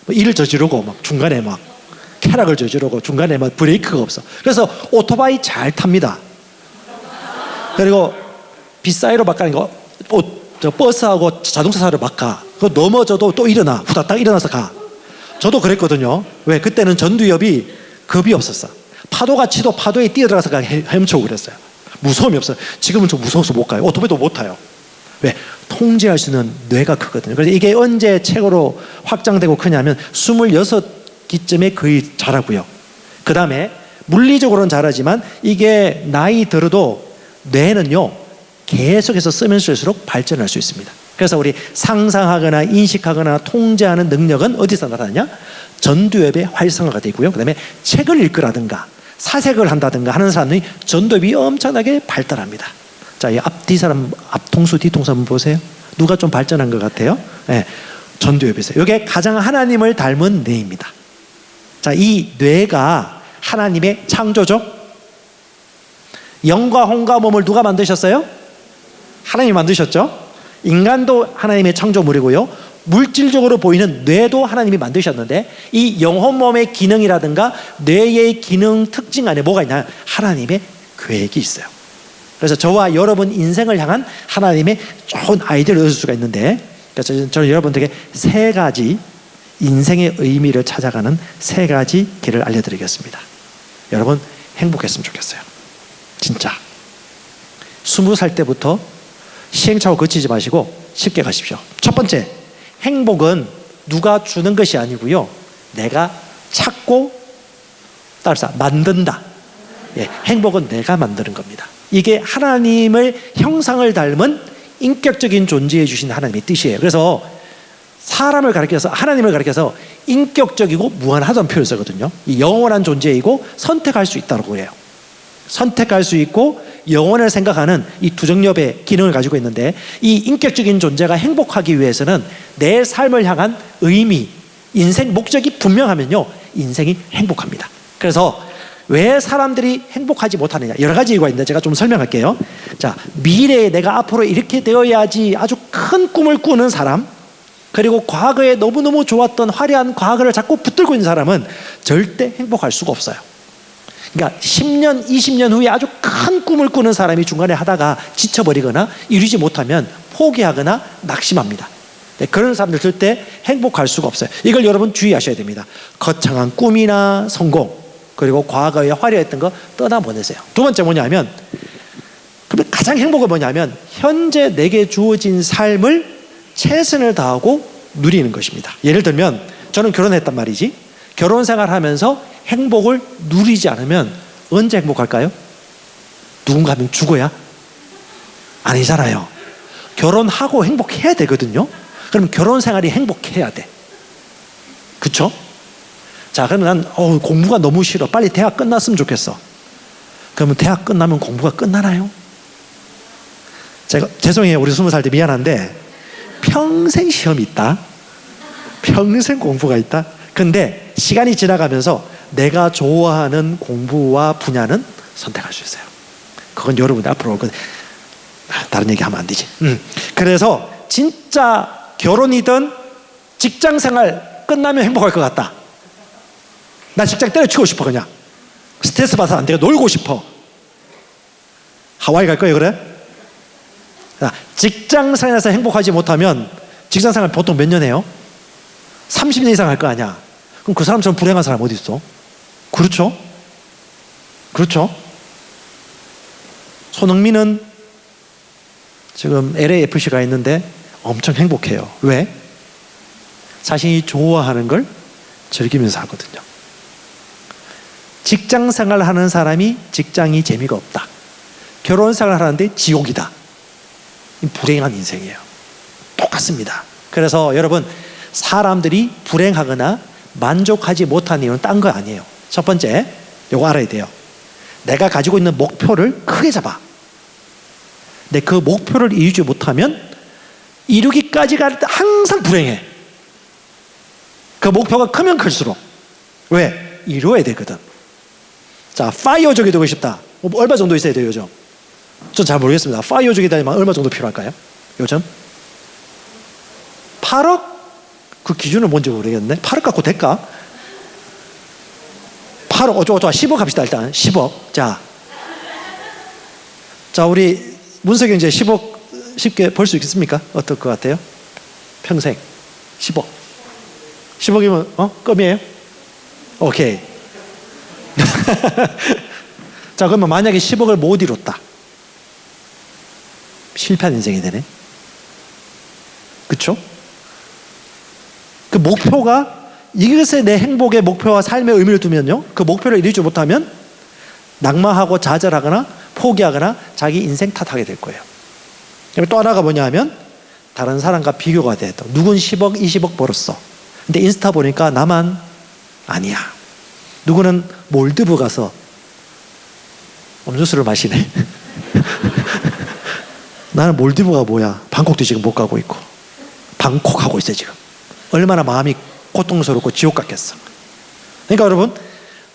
일을 저지르고 막 중간에 막 쾌락을 저지르고 중간에 막 브레이크가 없어. 그래서 오토바이 잘 탑니다. 그리고 빗사이로 막 가는 거, 저 버스하고 자동차 사로 막 가. 그거 넘어져도 또 일어나. 후다닥 일어나서 가. 저도 그랬거든요. 왜? 그때는 전두엽이 겁이 없었어. 파도가 치도 파도에 뛰어들어가서 헤엄치고 그랬어요. 무서움이 없어요. 지금은 좀 무서워서 못 가요. 오토바이도 못 타요. 왜? 통제할 수 있는 뇌가 크거든요. 그래서 이게 언제 최고로 확장되고 크냐면 26기쯤에 거의 자라고요. 그 다음에 물리적으로는 자라지만 이게 나이 들어도 뇌는요 계속해서 쓰면 쓸수록 발전할 수 있습니다. 그래서 우리 상상하거나 인식하거나 통제하는 능력은 어디서 나타나냐? 전두엽의 활성화가 되고요. 그 다음에 책을 읽으라든가 사색을 한다든가 하는 사람이 전두엽이 엄청나게 발달합니다. 자, 이 앞뒤 사람, 앞통수 뒤통수 한번 보세요. 누가 좀 발전한 것 같아요? 네, 전두엽이 있어요. 이게 가장 하나님을 닮은 뇌입니다. 자, 이 뇌가 하나님의 창조죠. 영과 혼과 몸을 누가 만드셨어요? 하나님이 만드셨죠. 인간도 하나님의 창조물이고요. 물질적으로 보이는 뇌도 하나님이 만드셨는데 이 영혼 몸의 기능이라든가 뇌의 기능 특징 안에 뭐가 있나요? 하나님의 계획이 있어요. 그래서 저와 여러분 인생을 향한 하나님의 좋은 아이디어를 얻을 수가 있는데, 그래서 저는 여러분들에게 세 가지 인생의 의미를 찾아가는 세 가지 길을 알려드리겠습니다. 여러분 행복했으면 좋겠어요. 진짜 20살 때부터 시행착오 거치지 마시고 쉽게 가십시오. 첫 번째, 행복은 누가 주는 것이 아니고요, 내가 찾고 따라서 만든다. 행복은 내가 만드는 겁니다. 이게 하나님의 형상을 닮은 인격적인 존재해 주신 하나님의 뜻이에요. 그래서 사람을 가리켜서, 하나님을 가리켜서 인격적이고 무한하다는 표현을 쓰거든요. 이 영원한 존재이고 선택할 수 있다고 해요. 선택할 수 있고 영혼을 생각하는 이 두 정엽의 기능을 가지고 있는데, 이 인격적인 존재가 행복하기 위해서는 내 삶을 향한 의미, 인생 목적이 분명하면요, 인생이 행복합니다. 그래서 왜 사람들이 행복하지 못하느냐, 여러 가지 이유가 있는데 제가 좀 설명할게요. 자, 미래에 내가 앞으로 이렇게 되어야지 아주 큰 꿈을 꾸는 사람, 그리고 과거에 너무너무 좋았던 화려한 과거를 자꾸 붙들고 있는 사람은 절대 행복할 수가 없어요. 그러니까 10년, 20년 후에 아주 큰 꿈을 꾸는 사람이 중간에 하다가 지쳐버리거나 이루지 못하면 포기하거나 낙심합니다. 그런 사람들 절대 행복할 수가 없어요. 이걸 여러분 주의하셔야 됩니다. 거창한 꿈이나 성공, 그리고 과거에 화려했던 거 떠나보내세요. 두 번째 뭐냐면, 그러면 가장 행복은 뭐냐면 현재 내게 주어진 삶을 최선을 다하고 누리는 것입니다. 예를 들면 저는 결혼했단 말이지. 결혼 생활하면서 행복을 누리지 않으면 언제 행복할까요? 누군가 하면 죽어야? 아니잖아요. 결혼하고 행복해야 되거든요. 그럼 결혼 생활이 행복해야 돼. 그쵸? 자, 그러면 난 공부가 너무 싫어, 빨리 대학 끝났으면 좋겠어. 그러면 대학 끝나면 공부가 끝나나요? 제가 죄송해요, 우리 20살 때 미안한데 평생 시험이 있다, 평생 공부가 있다. 근데 시간이 지나가면서 내가 좋아하는 공부와 분야는 선택할 수 있어요. 그건 여러분이 앞으로 다른 얘기 하면 안 되지. 그래서 진짜 결혼이든 직장생활 끝나면 행복할 것 같다. 나 직장 때려치우고 싶어. 그냥 스트레스 받아서 안 돼요. 놀고 싶어. 하와이 갈 거예요, 그래? 직장생활에서 행복하지 못하면 직장생활 보통 몇 년 해요? 30년 이상 할 거 아니야. 그럼 그 사람처럼 불행한 사람 어디 있어? 그렇죠? 그렇죠? 손흥민은 지금 LAFC가 있는데 엄청 행복해요. 왜? 자신이 좋아하는 걸 즐기면서 하거든요. 직장 생활을 하는 사람이 직장이 재미가 없다, 결혼 생활을 하는데 지옥이다, 불행한 인생이에요. 똑같습니다. 그래서 여러분, 사람들이 불행하거나 만족하지 못한 이유는 딴 거 아니에요. 첫 번째, 이거 알아야 돼요. 내가 가지고 있는 목표를 크게 잡아. 근데 그 목표를 이루지 못하면 이루기까지가 항상 불행해. 그 목표가 크면 클수록. 왜? 이루어야 되거든. 자, 파이어족이 되고 싶다. 얼마 정도 있어야 돼요, 요즘? 전 잘 모르겠습니다. 파이어족이 되려면 얼마 정도 필요할까요, 요즘? 8억? 그 기준은 뭔지 모르겠네. 8억 갖고 될까? 8억, 어쩌고 10억 합시다, 일단. 10억. 자, 우리 문석영 이제 10억 쉽게 벌 수 있겠습니까? 어떨 것 같아요? 평생 10억. 10억이면 껌이에요? 오케이. 자, 그러면 만약에 10억을 못 이뤘다, 실패한 인생이 되네. 그쵸? 그 목표가, 이것에 내 행복의 목표와 삶의 의미를 두면요, 그 목표를 이루지 못하면 낙마하고 좌절하거나 포기하거나 자기 인생 탓하게 될 거예요. 또 하나가 뭐냐 하면 다른 사람과 비교가 돼. 누군 10억, 20억 벌었어. 근데 인스타 보니까 나만 아니야. 누구는 몰디브 가서 음료수를 마시네. 나는 몰디브가 뭐야? 방콕도 지금 못 가고 있고, 방콕 하고 있어요 지금. 얼마나 마음이 고통스럽고 지옥 같겠어. 그러니까 여러분,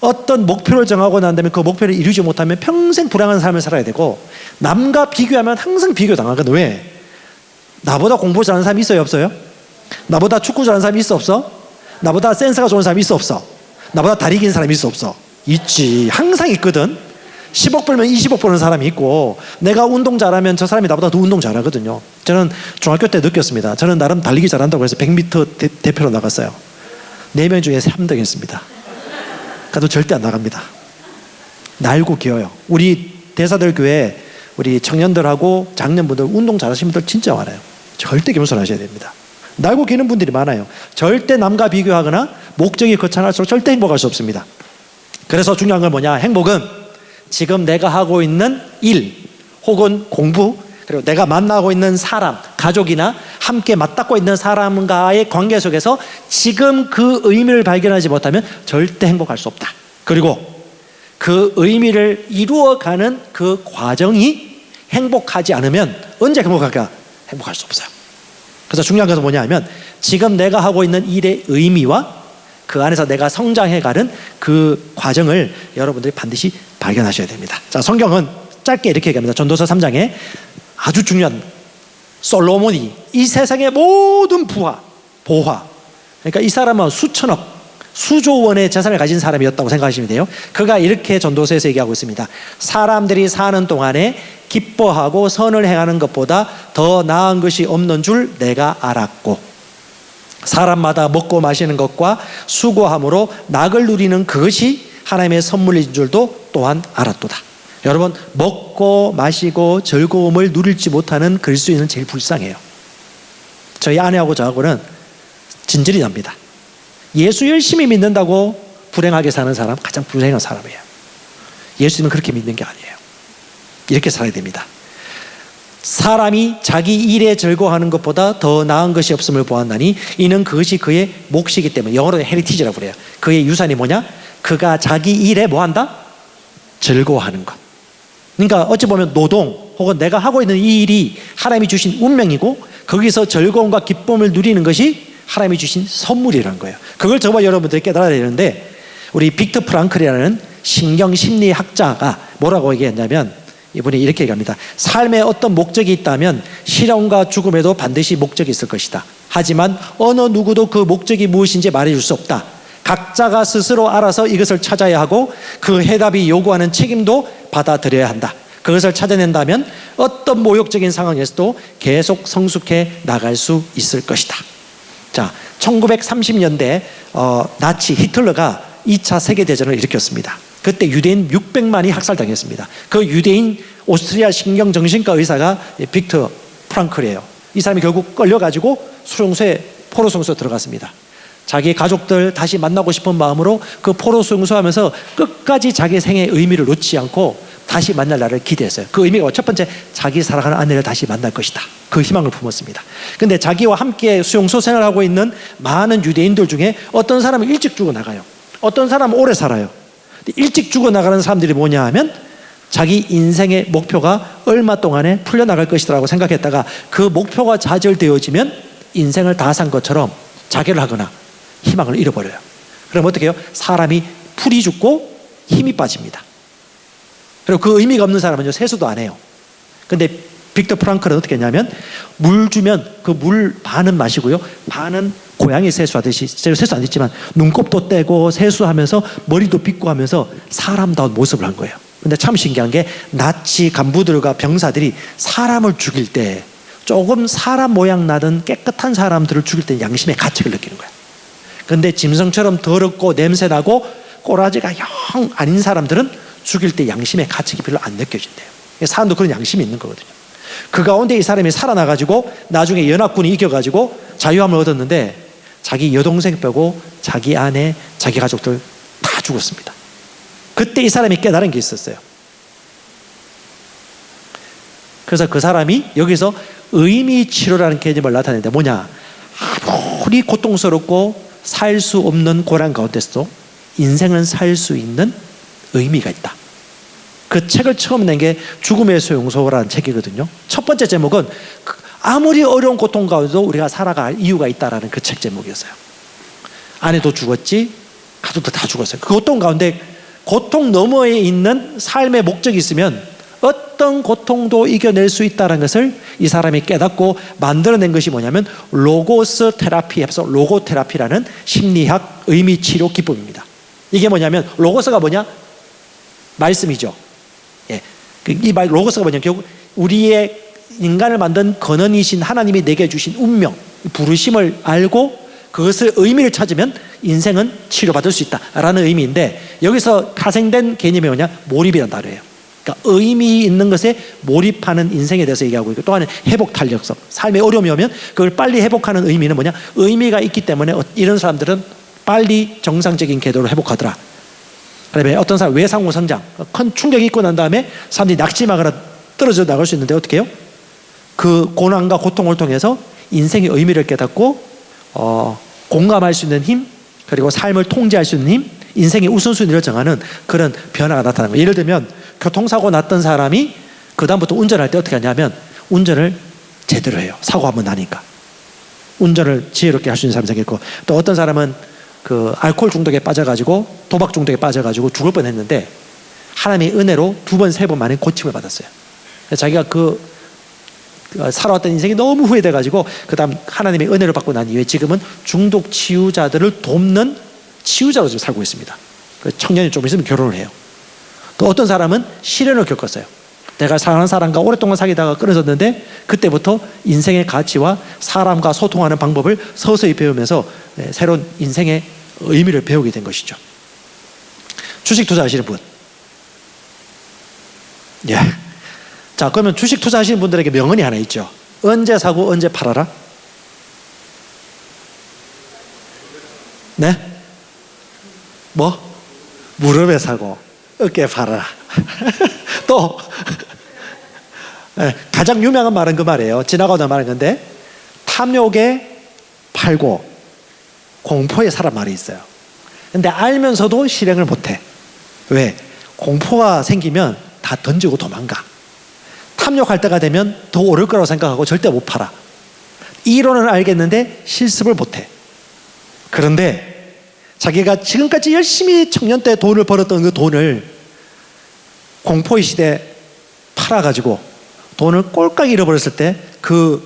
어떤 목표를 정하고 난 다음에 그 목표를 이루지 못하면 평생 불행한 삶을 살아야 되고, 남과 비교하면 항상 비교당하거든. 왜? 나보다 공부 잘하는 사람이 있어요, 없어요? 나보다 축구 잘하는 사람이 있어, 없어? 나보다 센스가 좋은 사람이 있어, 없어? 나보다 다리 긴 사람이 있어, 없어? 있지. 항상 있거든. 10억 벌면 20억 버는 사람이 있고, 내가 운동 잘하면 저 사람이 나보다 더 운동 잘하거든요. 저는 중학교 때 느꼈습니다. 저는 나름 달리기 잘한다고 해서 100m 대표로 나갔어요. 4명 중에 3등 했습니다. 그래도 절대 안 나갑니다. 날고 기어요. 우리 대사들 교회 우리 청년들하고 장년분들 운동 잘하시는 분들 진짜 많아요. 절대 겸손하셔야 됩니다. 날고 기는 분들이 많아요. 절대 남과 비교하거나 목적이 거창할수록 절대 행복할 수 없습니다. 그래서 중요한 건 뭐냐? 행복은 지금 내가 하고 있는 일 혹은 공부, 그리고 내가 만나고 있는 사람, 가족이나 함께 맞닿고 있는 사람과의 관계 속에서 지금 그 의미를 발견하지 못하면 절대 행복할 수 없다. 그리고 그 의미를 이루어가는 그 과정이 행복하지 않으면 언제 행복할까? 행복할 수 없어요. 그래서 중요한 것은 뭐냐 하면 지금 내가 하고 있는 일의 의미와 그 안에서 내가 성장해가는 그 과정을 여러분들이 반드시 발견하셔야 됩니다. 자, 성경은 짧게 이렇게 얘기합니다. 전도서 3장에 아주 중요한 솔로몬이 이 세상의 모든 부와 보화, 그러니까 이 사람은 수천억 수조 원의 재산을 가진 사람이었다고 생각하시면 돼요. 그가 이렇게 전도서에서 얘기하고 있습니다. 사람들이 사는 동안에 기뻐하고 선을 행하는 것보다 더 나은 것이 없는 줄 내가 알았고, 사람마다 먹고 마시는 것과 수고함으로 낙을 누리는 그것이 하나님의 선물인 줄도 또한 알았도다. 여러분, 먹고 마시고 즐거움을 누릴지 못하는 그리스도인은 제일 불쌍해요. 저희 아내하고 저하고는 진절이 납니다. 예수 열심히 믿는다고 불행하게 사는 사람, 가장 불행한 사람이에요. 예수님은 그렇게 믿는 게 아니에요. 이렇게 살아야 됩니다. 사람이 자기 일에 즐거워하는 것보다 더 나은 것이 없음을 보았나니 이는 그것이 그의 몫이기 때문에, 영어로는 헤리티지라고 그래요. 그의 유산이 뭐냐? 그가 자기 일에 뭐한다? 즐거워하는 것. 그러니까 어찌 보면 노동 혹은 내가 하고 있는 이 일이 하나님이 주신 운명이고, 거기서 즐거움과 기쁨을 누리는 것이 하나님이 주신 선물이라는 거예요. 그걸 저와 여러분들이 깨달아야 되는데, 우리 빅터 프랑클이라는 신경심리학자가 뭐라고 얘기했냐면, 이분이 이렇게 얘기합니다. 삶에 어떤 목적이 있다면 실현과 죽음에도 반드시 목적이 있을 것이다. 하지만 어느 누구도 그 목적이 무엇인지 말해줄 수 없다. 각자가 스스로 알아서 이것을 찾아야 하고 그 해답이 요구하는 책임도 받아들여야 한다. 그것을 찾아낸다면 어떤 모욕적인 상황에서도 계속 성숙해 나갈 수 있을 것이다. 자, 1930년대 나치 히틀러가 2차 세계대전을 일으켰습니다. 그때 유대인 600만이 학살당했습니다. 그 유대인 오스트리아 신경정신과 의사가 빅터 프랑클이에요. 이 사람이 결국 끌려가지고 포로 수용소에 들어갔습니다. 자기 가족들 다시 만나고 싶은 마음으로 그 포로 수용소하면서 끝까지 자기 생의 의미를 놓지 않고 다시 만날 날을 기대했어요. 그 의미가 첫 번째, 자기 사랑하는 아내를 다시 만날 것이다. 그 희망을 품었습니다. 근데 자기와 함께 수용소 생활하고 있는 많은 유대인들 중에 어떤 사람은 일찍 죽어나가요. 어떤 사람은 오래 살아요. 일찍 죽어나가는 사람들이 뭐냐 하면 자기 인생의 목표가 얼마 동안에 풀려나갈 것이라고 생각했다가 그 목표가 좌절되어지면 인생을 다 산 것처럼 자결을 하거나 희망을 잃어버려요. 그럼 어떻게 해요? 사람이 풀이 죽고 힘이 빠집니다. 그리고 그 의미가 없는 사람은요, 세수도 안 해요. 근데 빅터 프랑클은 어떻게 했냐면, 물 주면 그 물 반은 마시고요, 반은 고양이 세수하듯이, 세수 안 했지만 눈곱도 떼고 세수하면서 머리도 빗고 하면서 사람다운 모습을 한 거예요. 근데 참 신기한 게 나치 간부들과 병사들이 사람을 죽일 때 조금 사람 모양 나던 깨끗한 사람들을 죽일 때 양심의 가책을 느끼는 거예요. 근데 짐승처럼 더럽고 냄새나고 꼬라지가 영 아닌 사람들은 죽일 때 양심의 가책이 별로 안 느껴진대요. 사람도 그런 양심이 있는 거거든요. 그 가운데 이 사람이 살아나가지고 나중에 연합군이 이겨가지고 자유함을 얻었는데 자기 여동생 빼고 자기 아내, 자기 가족들 다 죽었습니다. 그때 이 사람이 깨달은 게 있었어요. 그래서 그 사람이 여기서 의미 치료라는 개념을 나타내는데 뭐냐, 아무리 고통스럽고 살 수 없는 고난 가운데서도 인생은 살 수 있는 의미가 있다. 그 책을 처음 낸 게 죽음의 수용소라는 책이거든요. 첫 번째 제목은 아무리 어려운 고통 가운데도 우리가 살아갈 이유가 있다라는 그 책 제목이었어요. 아내도 죽었지, 가족도 다 죽었어요. 그 고통 가운데 고통 너머에 있는 삶의 목적이 있으면 어떤 고통도 이겨낼 수 있다는 것을 이 사람이 깨닫고 만들어낸 것이 뭐냐면 로고스 테라피에서 로고테라피라는 심리학 의미 치료 기법입니다. 이게 뭐냐면 로고스가 뭐냐? 말씀이죠. 예. 이 말 로고스가 뭐냐면 결국 우리의 인간을 만든 근원이신 하나님이 내게 주신 운명, 부르심을 알고 그것을 의미를 찾으면 인생은 치료받을 수 있다라는 의미인데, 여기서 파생된 개념이 뭐냐? 몰입이라는 단어예요. 그러니까 의미 있는 것에 몰입하는 인생에 대해서 얘기하고 있고, 또 하나는 회복 탄력성. 삶에 어려움이 오면 그걸 빨리 회복하는 의미는 뭐냐? 의미가 있기 때문에 이런 사람들은 빨리 정상적인 궤도로 회복하더라. 그다음에 어떤 사람 외상후 성장, 큰 충격이 있고 난 다음에 사람들이 낙심하거나 떨어져 나갈 수 있는데 어떻게 해요? 그 고난과 고통을 통해서 인생의 의미를 깨닫고 공감할 수 있는 힘, 그리고 삶을 통제할 수 있는 힘, 인생의 우선순위를 정하는 그런 변화가 나타나는 거예요. 예를 들면 교통사고 났던 사람이 그 다음부터 운전할 때 어떻게 하냐면 운전을 제대로 해요. 사고 한번 나니까 운전을 지혜롭게 할 수 있는 사람이 생겼고, 또 어떤 사람은 그 알코올 중독에 빠져가지고 도박 중독에 빠져가지고 죽을 뻔했는데 하나님의 은혜로 2번, 3번 만에 고침을 받았어요. 자기가 살아왔던 인생이 너무 후회돼가지고 그 다음 하나님의 은혜를 받고 난 이후에 지금은 중독 치유자들을 돕는 치유자로 지금 살고 있습니다. 청년이 좀 있으면 결혼을 해요. 또 어떤 사람은 시련을 겪었어요. 내가 사랑하는 사람과 오랫동안 사귀다가 끊어졌는데 그때부터 인생의 가치와 사람과 소통하는 방법을 서서히 배우면서 새로운 인생의 의미를 배우게 된 것이죠. 주식 투자하시는 분. 예. 자, 그러면 주식 투자하시는 분들에게 명언이 하나 있죠. 언제 사고 언제 팔아라? 네? 뭐? 무릎에 사고 어깨에 팔아라. 또 가장 유명한 말은 그 말이에요. 지나가다 말한 건데, 탐욕에 팔고 공포에 사란 말이 있어요. 근데 알면서도 실행을 못해. 왜? 공포가 생기면 다 던지고 도망가. 탐욕할 때가 되면 더 오를 거라고 생각하고 절대 못 팔아. 이론은 알겠는데 실습을 못해. 그런데 자기가 지금까지 열심히 청년 때 돈을 벌었던 그 돈을 공포의 시대에 팔아가지고 돈을 꼴깍 잃어버렸을 때 그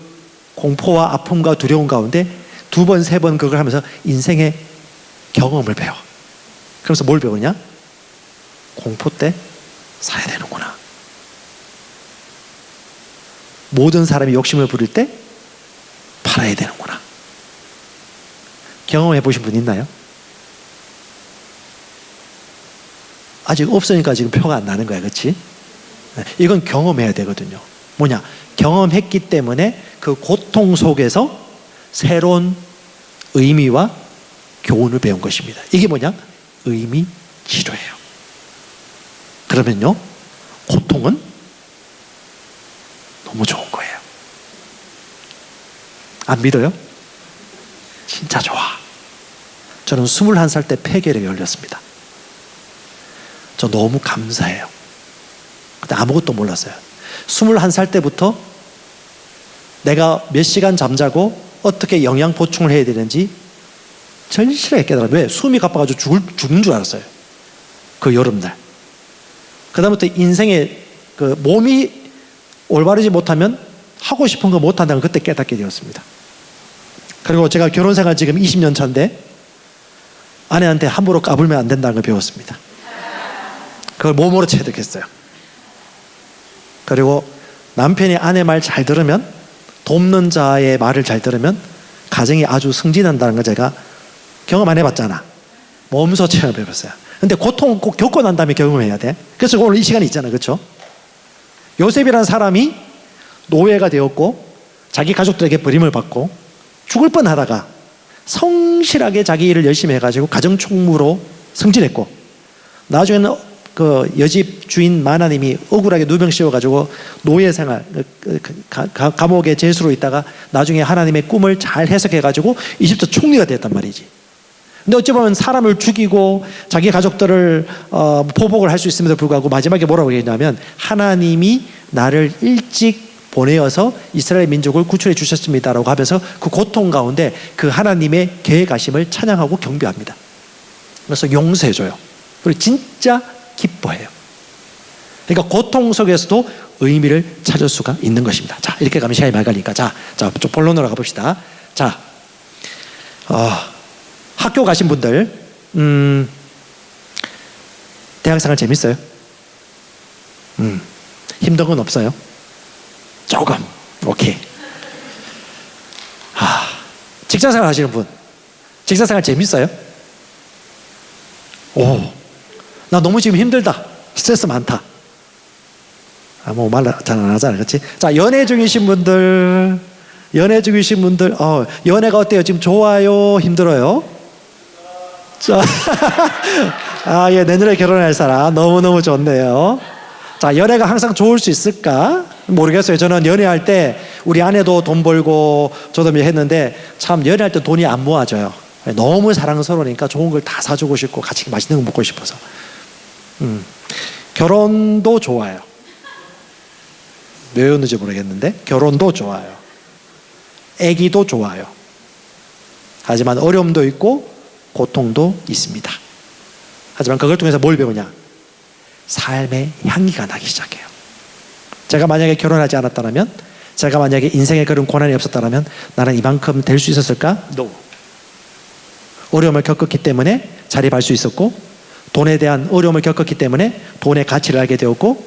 공포와 아픔과 두려움 가운데 2번, 3번 그걸 하면서 인생의 경험을 배워. 그러면서 뭘 배우냐? 공포 때 사야 되는구나. 모든 사람이 욕심을 부릴 때 팔아야 되는구나. 경험해 보신 분 있나요? 아직 없으니까 지금 표가 안 나는 거야, 그렇지? 이건 경험해야 되거든요. 뭐냐? 경험했기 때문에 그 고통 속에서 새로운 의미와 교훈을 배운 것입니다. 이게 뭐냐? 의미 치료예요. 그러면요, 고통은 너무 좋은 거예요. 안 믿어요? 진짜 좋아. 저는 21살 때 폐결핵이 걸렸습니다. 저 너무 감사해요. 그때 아무것도 몰랐어요. 21살 때부터 내가 몇 시간 잠자고 어떻게 영양 보충을 해야 되는지 절실하게 깨달았어요. 왜? 숨이 가빠가지고 죽는 줄 알았어요. 그 여름날. 그 다음부터 인생의 그 몸이 올바르지 못하면 하고 싶은 거 못한다는 걸 그때 깨닫게 되었습니다. 그리고 제가 결혼 생활 지금 20년 차인데 아내한테 함부로 까불면 안 된다는 걸 배웠습니다. 그걸 몸으로 체득했어요. 그리고 남편이 아내 말 잘 들으면, 돕는 자의 말을 잘 들으면 가정이 아주 승진한다는 걸 제가 경험 안 해봤잖아. 몸소 체험해봤어요. 근데 고통 꼭 겪고 난 다음에 경험해야 돼. 그래서 오늘 이 시간이 있잖아, 그렇죠? 요셉이라는 사람이 노예가 되었고 자기 가족들에게 버림을 받고 죽을 뻔하다가 성실하게 자기 일을 열심히 해가지고 가정총무로 승진했고, 나중에는 그 여집 주인 마나님이 억울하게 누명 씌워가지고 노예 생활, 감옥에 죄수로 있다가 나중에 하나님의 꿈을 잘 해석해가지고 이집트 총리가 됐단 말이지. 근데 어찌 보면 사람을 죽이고 자기 가족들을 보복을 할 수 있음에도 불구하고 마지막에 뭐라고 얘기했냐면, 하나님이 나를 일찍 보내어서 이스라엘 민족을 구출해 주셨습니다라고 하면서 그 고통 가운데 그 하나님의 계획하심을 찬양하고 경배합니다. 그래서 용서해줘요. 그리고 진짜 기뻐해요. 그러니까 고통 속에서도 의미를 찾을 수가 있는 것입니다. 자, 이렇게 가면 시간이 많이 걸리니까 자, 좀 본론으로 가봅시다. 자, 학교 가신 분들, 대학생활 재밌어요? 힘든 건 없어요? 조금. 오케이. 직장생활 하시는 분, 직장생활 재밌어요? 나 너무 지금 힘들다. 스트레스 많다. 뭐 말 잘 안 하잖아, 그렇지? 자, 연애 중이신 분들, 연애가 어때요? 지금 좋아요? 힘들어요? 자, 예, 내년에 결혼할 사람 너무너무 좋네요. 자, 연애가 항상 좋을 수 있을까? 모르겠어요. 저는 연애할 때 우리 아내도 돈 벌고 저도 했는데 참 연애할 때 돈이 안 모아져요. 너무 사랑스러우니까 좋은 걸 다 사주고 싶고 같이 맛있는 거 먹고 싶어서. 결혼도 좋아요. 왜 웃는지 모르겠는데 결혼도 좋아요. 아기도 좋아요. 하지만 어려움도 있고 고통도 있습니다. 하지만 그걸 통해서 뭘 배우냐? 삶의 향기가 나기 시작해요. 제가 만약에 결혼하지 않았다면, 제가 만약에 인생에 그런 고난이 없었다면 나는 이만큼 될 수 있었을까? No. 어려움을 겪었기 때문에 자립할 수 있었고, 돈에 대한 어려움을 겪었기 때문에 돈의 가치를 알게 되었고,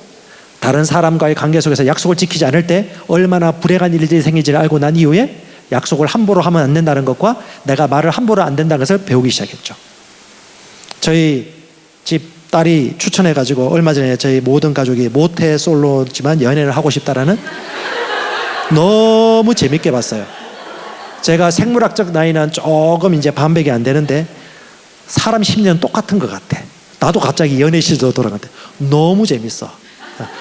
다른 사람과의 관계 속에서 약속을 지키지 않을 때 얼마나 불행한 일들이 생길지를 알고 난 이후에 약속을 함부로 하면 안 된다는 것과 내가 말을 함부로 안 된다는 것을 배우기 시작했죠. 저희 집 딸이 추천해가지고 얼마 전에 저희 모든 가족이 모태솔로지만 연애를 하고 싶다라는 너무 재밌게 봤어요. 제가 생물학적 나이는 조금 이제 반백이 안 되는데 사람 심리는 똑같은 것 같아. 나도 갑자기 연애 시절 돌아갔대. 너무 재밌어.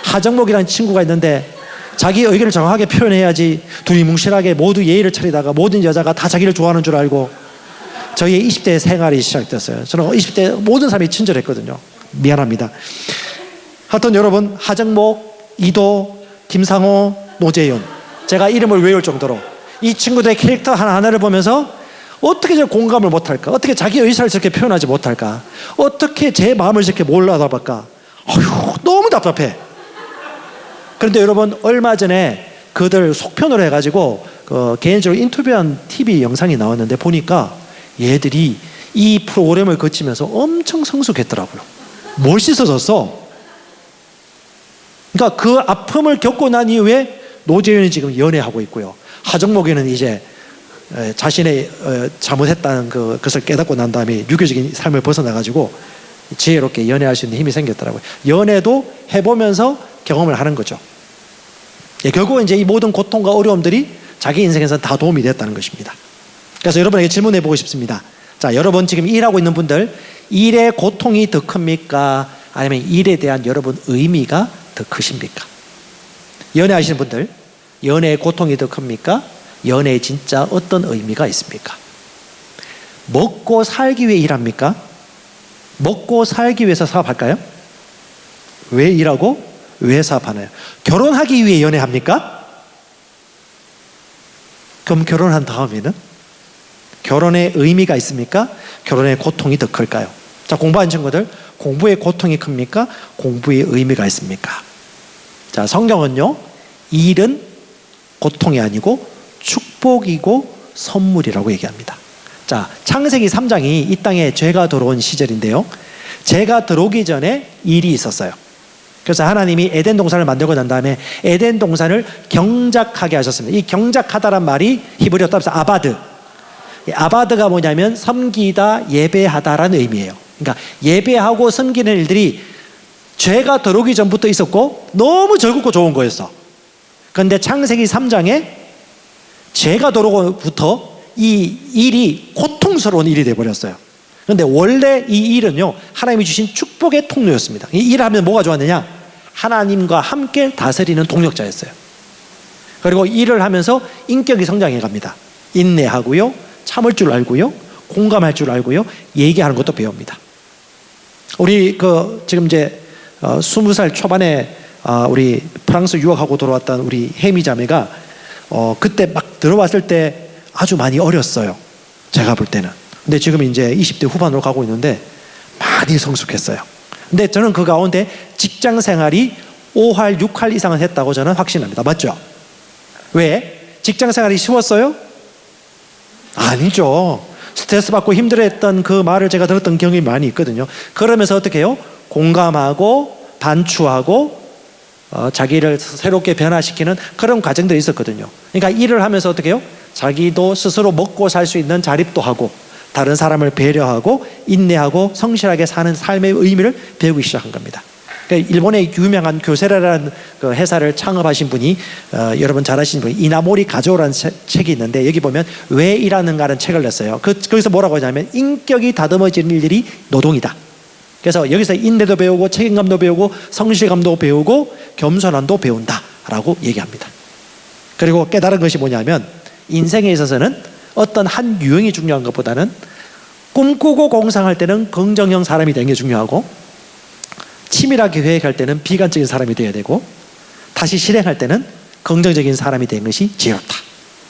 하정목이라는 친구가 있는데 자기 의견을 정확하게 표현해야지 둘이 뭉실하게 모두 예의를 차리다가 모든 여자가 다 자기를 좋아하는 줄 알고 저희의 20대 생활이 시작됐어요. 저는 20대 모든 사람이 친절했거든요. 미안합니다. 하여튼 여러분, 하정목, 이도, 김상호, 노재윤, 제가 이름을 외울 정도로 이 친구들의 캐릭터 하나하나를 보면서 어떻게 저 공감을 못할까? 어떻게 자기 의사를 저렇게 표현하지 못할까? 어떻게 제 마음을 저렇게 몰라다볼까? 어휴, 너무 답답해. 그런데 여러분, 얼마 전에 그들 속편으로 해가지고 개인적으로 인터뷰한 TV 영상이 나왔는데 보니까 얘들이 이 프로그램을 거치면서 엄청 성숙했더라고요. 멋있어졌어. 그러니까 그 아픔을 겪고 난 이후에 노재윤이 지금 연애하고 있고요. 하정목이는 이제 자신의 잘못했다는 그것을 깨닫고 난 다음에 유교적인 삶을 벗어나가지고 지혜롭게 연애할 수 있는 힘이 생겼더라고요. 연애도 해보면서 경험을 하는 거죠. 결국은 이제 이 모든 고통과 어려움들이 자기 인생에서 다 도움이 됐다는 것입니다. 그래서 여러분에게 질문해 보고 싶습니다. 자, 여러분 지금 일하고 있는 분들, 일의 고통이 더 큽니까? 아니면 일에 대한 여러분 의미가 더 크십니까? 연애하시는 분들, 연애의 고통이 더 큽니까? 연애에 진짜 어떤 의미가 있습니까? 먹고 살기 위해 일합니까? 먹고 살기 위해서 사업할까요? 왜 일하고 왜 사업하나요? 결혼하기 위해 연애합니까? 그럼 결혼한 다음에는? 결혼의 의미가 있습니까? 결혼의 고통이 더 클까요? 자, 공부한 친구들, 공부의 고통이 큽니까? 공부의 의미가 있습니까? 자, 성경은요, 일은 고통이 아니고 축복이고 선물이라고 얘기합니다. 자, 창세기 3장이 이 땅에 죄가 들어온 시절인데요, 죄가 들어오기 전에 일이 있었어요. 그래서 하나님이 에덴 동산을 만들고 난 다음에 에덴 동산을 경작하게 하셨습니다. 이 경작하다란 말이 히브리어 따라서 아바드. 아바드가 뭐냐면 섬기다, 예배하다라는 의미예요. 그러니까 예배하고 섬기는 일들이 죄가 들어오기 전부터 있었고 너무 즐겁고 좋은 거였어. 그런데 창세기 3장에 죄가 들어오고부터 이 일이 고통스러운 일이 되어버렸어요. 그런데 원래 이 일은요, 하나님이 주신 축복의 통로였습니다. 이 일을 하면 뭐가 좋았느냐? 하나님과 함께 다스리는 동력자였어요. 그리고 일을 하면서 인격이 성장해 갑니다. 인내하고요, 참을 줄 알고요, 공감할 줄 알고요, 얘기하는 것도 배웁니다. 우리 지금 이제 20살 초반에 우리 프랑스 유학하고 돌아왔던 우리 혜미 자매가 그때 막 들어왔을 때 아주 많이 어렸어요. 제가 볼 때는. 근데 지금 이제 20대 후반으로 가고 있는데 많이 성숙했어요. 근데 저는 그 가운데 직장 생활이 5할, 6할 이상은 했다고 저는 확신합니다. 맞죠? 왜? 직장 생활이 쉬웠어요? 아니죠. 스트레스 받고 힘들어했던 그 말을 제가 들었던 경험이 많이 있거든요. 그러면서 어떻게 해요? 공감하고 반추하고 자기를 새롭게 변화시키는 그런 과정들이 있었거든요. 그러니까 일을 하면서 어떻게 해요? 자기도 스스로 먹고 살 수 있는 자립도 하고 다른 사람을 배려하고 인내하고 성실하게 사는 삶의 의미를 배우기 시작한 겁니다. 그러니까 일본의 유명한 교세라라는 그 회사를 창업하신 분이 여러분 잘 아시는 분이 이나모리 가조라는 책이 있는데 여기 보면 왜 일하는가라는 책을 냈어요. 거기서 뭐라고 하냐면 인격이 다듬어지는 일들이 노동이다. 그래서 여기서 인내도 배우고 책임감도 배우고 성실감도 배우고 겸손함도 배운다라고 얘기합니다. 그리고 깨달은 것이 뭐냐면 인생에 있어서는 어떤 한 유형이 중요한 것보다는 꿈꾸고 공상할 때는 긍정형 사람이 되는 게 중요하고 치밀하게 계획할 때는 비관적인 사람이 되어야 되고 다시 실행할 때는 긍정적인 사람이 되는 것이 지혜롭다.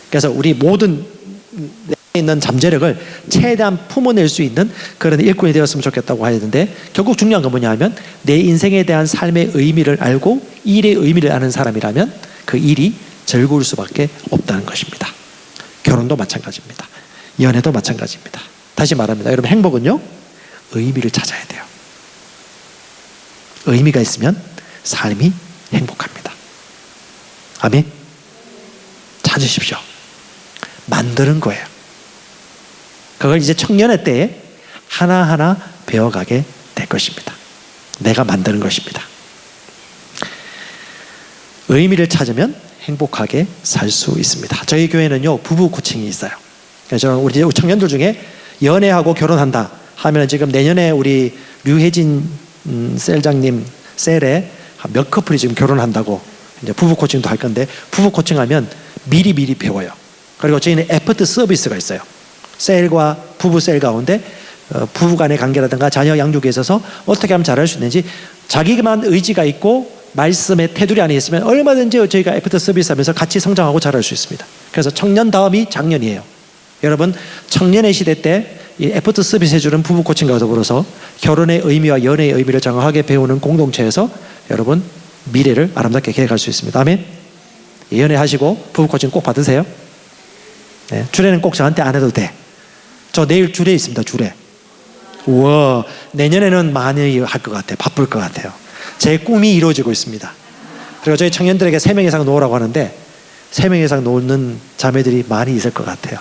그래서 우리 모든 내에 있는 잠재력을 최대한 품어낼 수 있는 그런 일꾼이 되었으면 좋겠다고 하는데 결국 중요한 건 뭐냐 하면 내 인생에 대한 삶의 의미를 알고 일의 의미를 아는 사람이라면 그 일이 즐거울 수밖에 없다는 것입니다. 결혼도 마찬가지입니다. 연애도 마찬가지입니다. 다시 말합니다. 여러분 행복은요 의미를 찾아야 돼요. 의미가 있으면 삶이 행복합니다. 아멘. 찾으십시오. 만드는 거예요. 그걸 이제 청년의 때에 하나하나 배워가게 될 것입니다. 내가 만드는 것입니다. 의미를 찾으면 행복하게 살 수 있습니다. 저희 교회는요 부부 코칭이 있어요. 그래서 우리 청년들 중에 연애하고 결혼한다 하면 지금 내년에 우리 류혜진 셀장님 셀에 몇 커플이 지금 결혼한다고 이제 부부 코칭도 할 건데 부부 코칭하면 미리 배워요. 그리고 저희는 애프터 서비스가 있어요. 셀과 부부 셀 가운데 부부 간의 관계라든가 자녀 양육에 있어서 어떻게 하면 잘할 수 있는지 자기만 의지가 있고 말씀에 테두리 안에 있으면 얼마든지 저희가 애프터 서비스 하면서 같이 성장하고 잘할 수 있습니다. 그래서 청년 다음이 장년이에요. 여러분 청년의 시대 때 이 애프터 서비스 해주는 부부 코칭과 더불어서 결혼의 의미와 연애의 의미를 정확하게 배우는 공동체에서 여러분 미래를 아름답게 계획할 수 있습니다. 아멘. 연애하시고 부부 코칭 꼭 받으세요. 네, 주례는 꼭 저한테 안 해도 돼. 저 내일 주례 있습니다. 주례. 우와 내년에는 많이 할 것 같아요. 바쁠 것 같아요. 제 꿈이 이루어지고 있습니다. 그리고 저희 청년들에게 3명 이상 놓으라고 하는데 3명 이상 놓는 자매들이 많이 있을 것 같아요.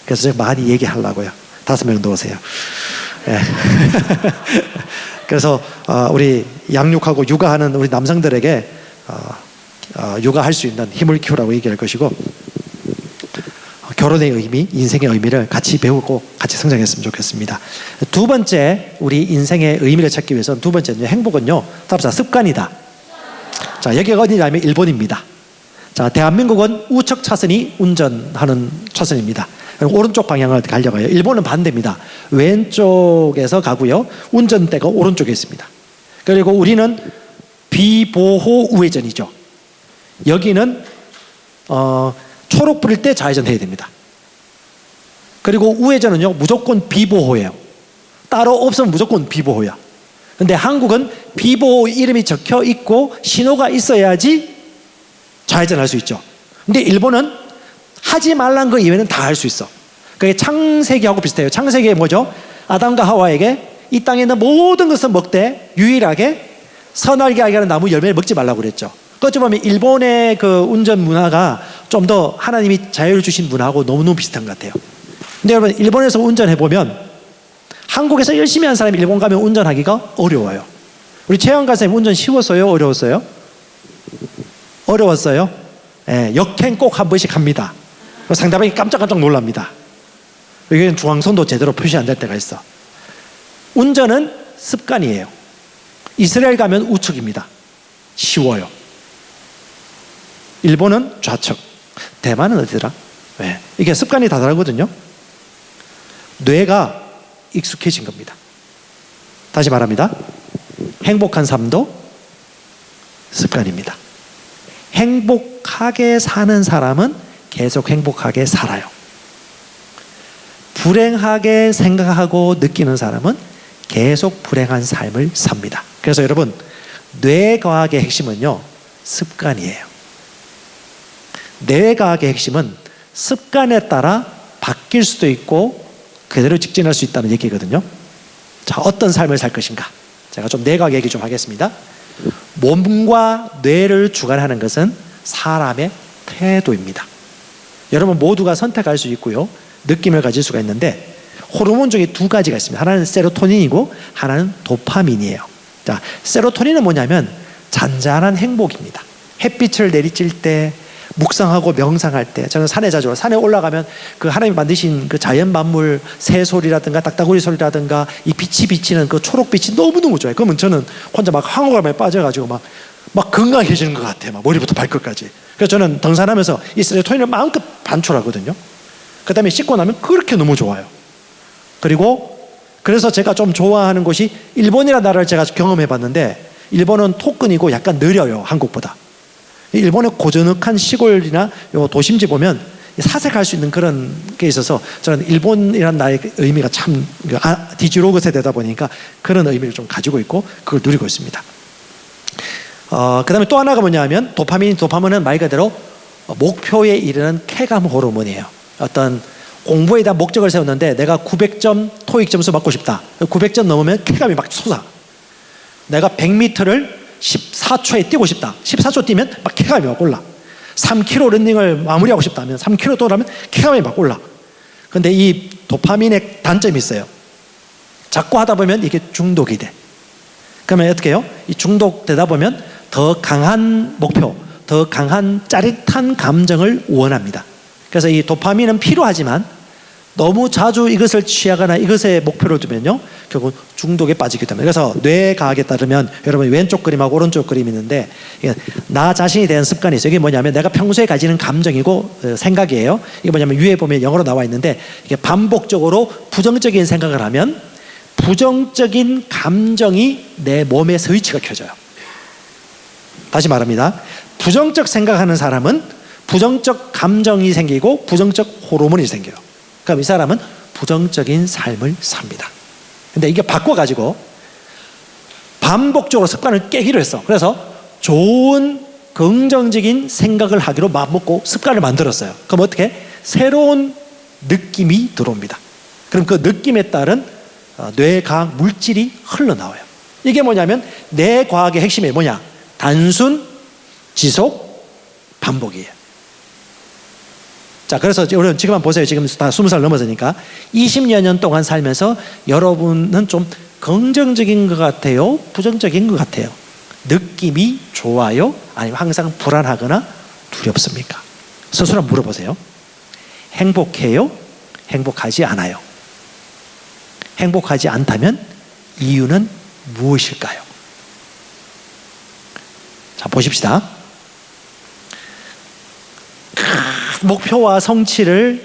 그래서 제가 많이 얘기하려고요. 5명 놓으세요. 네. 그래서 우리 양육하고 육아하는 우리 남성들에게 육아할 수 있는 힘을 키우라고 얘기할 것이고 결혼의 의미, 인생의 의미를 같이 배우고 같이 성장했으면 좋겠습니다. 두 번째 우리 인생의 의미를 찾기 위해서는 두 번째는 행복은요 답사 습관이다. 자 여기가 어디냐면 일본입니다. 자 대한민국은 우측 차선이 운전하는 차선입니다. 오른쪽 방향을 가려고 해요. 일본은 반대입니다. 왼쪽에서 가고요 운전대가 오른쪽에 있습니다. 그리고 우리는 비보호 우회전이죠. 여기는 초록 불일 때 좌회전 해야 됩니다. 그리고 우회전은요 무조건 비보호예요. 따로 없으면 무조건 비보호야. 근데 한국은 비보호 이름이 적혀 있고 신호가 있어야지 좌회전할 수 있죠. 근데 일본은 하지 말란 거 이외에는 다 할 수 있어. 그게 창세기하고 비슷해요. 창세기에 뭐죠? 아담과 하와에게 이 땅에 있는 모든 것을 먹되 유일하게 선알게 알게 하는 나무 열매를 먹지 말라고 그랬죠. 어찌 보면 일본의 그 운전 문화가 좀 더 하나님이 자유를 주신 문화하고 너무너무 비슷한 것 같아요. 근데 여러분 일본에서 운전해보면 한국에서 열심히 한 사람이 일본 가면 운전하기가 어려워요. 우리 최영관 선생님 운전 쉬웠어요? 어려웠어요? 어려웠어요? 예, 역행 꼭 한 번씩 합니다. 상대방이 깜짝깜짝 놀랍니다. 여기는 중앙선도 제대로 표시 안 될 때가 있어. 운전은 습관이에요. 이스라엘 가면 우측입니다. 쉬워요. 일본은 좌측. 대만은 어디더라? 네. 이게 습관이 다 다르거든요. 뇌가 익숙해진 겁니다. 다시 말합니다. 행복한 삶도 습관입니다. 행복하게 사는 사람은 계속 행복하게 살아요. 불행하게 생각하고 느끼는 사람은 계속 불행한 삶을 삽니다. 그래서 여러분 뇌과학의 핵심은요 습관이에요. 뇌과학의 핵심은 습관에 따라 바뀔 수도 있고 그대로 직진할 수 있다는 얘기거든요. 자, 어떤 삶을 살 것인가? 제가 좀 뇌과학 얘기 좀 하겠습니다. 몸과 뇌를 주관하는 것은 사람의 태도입니다. 여러분 모두가 선택할 수 있고요, 느낌을 가질 수가 있는데 호르몬 중에 두 가지가 있습니다. 하나는 세로토닌이고 하나는 도파민이에요. 자, 세로토닌은 뭐냐면 잔잔한 행복입니다. 햇빛을 내리칠 때, 묵상하고 명상할 때, 저는 산에 자주 산에 올라가면 그 하나님이 만드신 그 자연 만물, 새 소리라든가 딱따구리 소리라든가 이 빛이 비치는 그 초록빛이 너무너무 좋아요. 그러면 저는 혼자 막 황홀감에 빠져가지고 막 건강해지는 것 같아요. 막 머리부터 발끝까지. 그래서 저는 등산하면서 이 세로토닌을 마음껏 반출하거든요. 그 다음에 씻고 나면 그렇게 너무 좋아요. 그래서 제가 좀 좋아하는 곳이 일본이라는 나라를 제가 경험해 봤는데, 일본은 토근이고 약간 느려요, 한국보다. 일본의 고즈넉한 시골이나 도심지 보면 사색할 수 있는 그런 게 있어서 저는 일본이라는 나라의 의미가 참 디지로그 세대다 보니까 그런 의미를 좀 가지고 있고 그걸 누리고 있습니다. 그 다음에 또 하나가 뭐냐면 도파민은 말 그대로 목표에 이르는 쾌감 호르몬이에요. 어떤 공부에 대한 목적을 세웠는데 내가 900점 토익 점수 받고 싶다. 900점 넘으면 쾌감이 막 솟아. 내가 100m를 14초에 뛰고 싶다. 14초 뛰면 막 쾌감이 막 올라. 3km 러닝을 마무리하고 싶다 하면 3km 돌아면 쾌감이 막 올라. 근데 이 도파민의 단점이 있어요. 자꾸 하다 보면 이게 중독이 돼. 그러면 어떻게 해요? 이 중독되다 보면 더 강한 목표, 더 강한 짜릿한 감정을 원합니다. 그래서 이 도파민은 필요하지만 너무 자주 이것을 취하거나 이것에 목표를 두면요, 결국 중독에 빠지게 됩니다. 그래서 뇌과학에 따르면 여러분 왼쪽 그림하고 오른쪽 그림이 있는데, 나 자신에 대한 습관이 있어요. 이게 뭐냐면 내가 평소에 가지는 감정이고 생각이에요. 이게 뭐냐면 위에 보면 영어로 나와 있는데, 이게 반복적으로 부정적인 생각을 하면 부정적인 감정이 내 몸에 스위치가 켜져요. 다시 말합니다. 부정적 생각하는 사람은 부정적 감정이 생기고 부정적 호르몬이 생겨요. 그럼 이 사람은 부정적인 삶을 삽니다. 근데 이게 바꿔가지고 반복적으로 습관을 깨기로 했어. 그래서 좋은 긍정적인 생각을 하기로 마음먹고 습관을 만들었어요. 그럼 어떻게? 새로운 느낌이 들어옵니다. 그럼 그 느낌에 따른 뇌과학 물질이 흘러나와요. 이게 뭐냐면 뇌과학의 핵심이 뭐냐? 단순, 지속, 반복이에요. 자, 그래서 여러분 지금 한번 보세요. 지금 다 20살 넘어서니까 20여 년 동안 살면서 여러분은 좀 긍정적인 것 같아요? 부정적인 것 같아요? 느낌이 좋아요? 아니면 항상 불안하거나 두렵습니까? 스스로 물어보세요. 행복해요? 행복하지 않아요? 행복하지 않다면 이유는 무엇일까요? 자, 보십시다. 목표와 성취를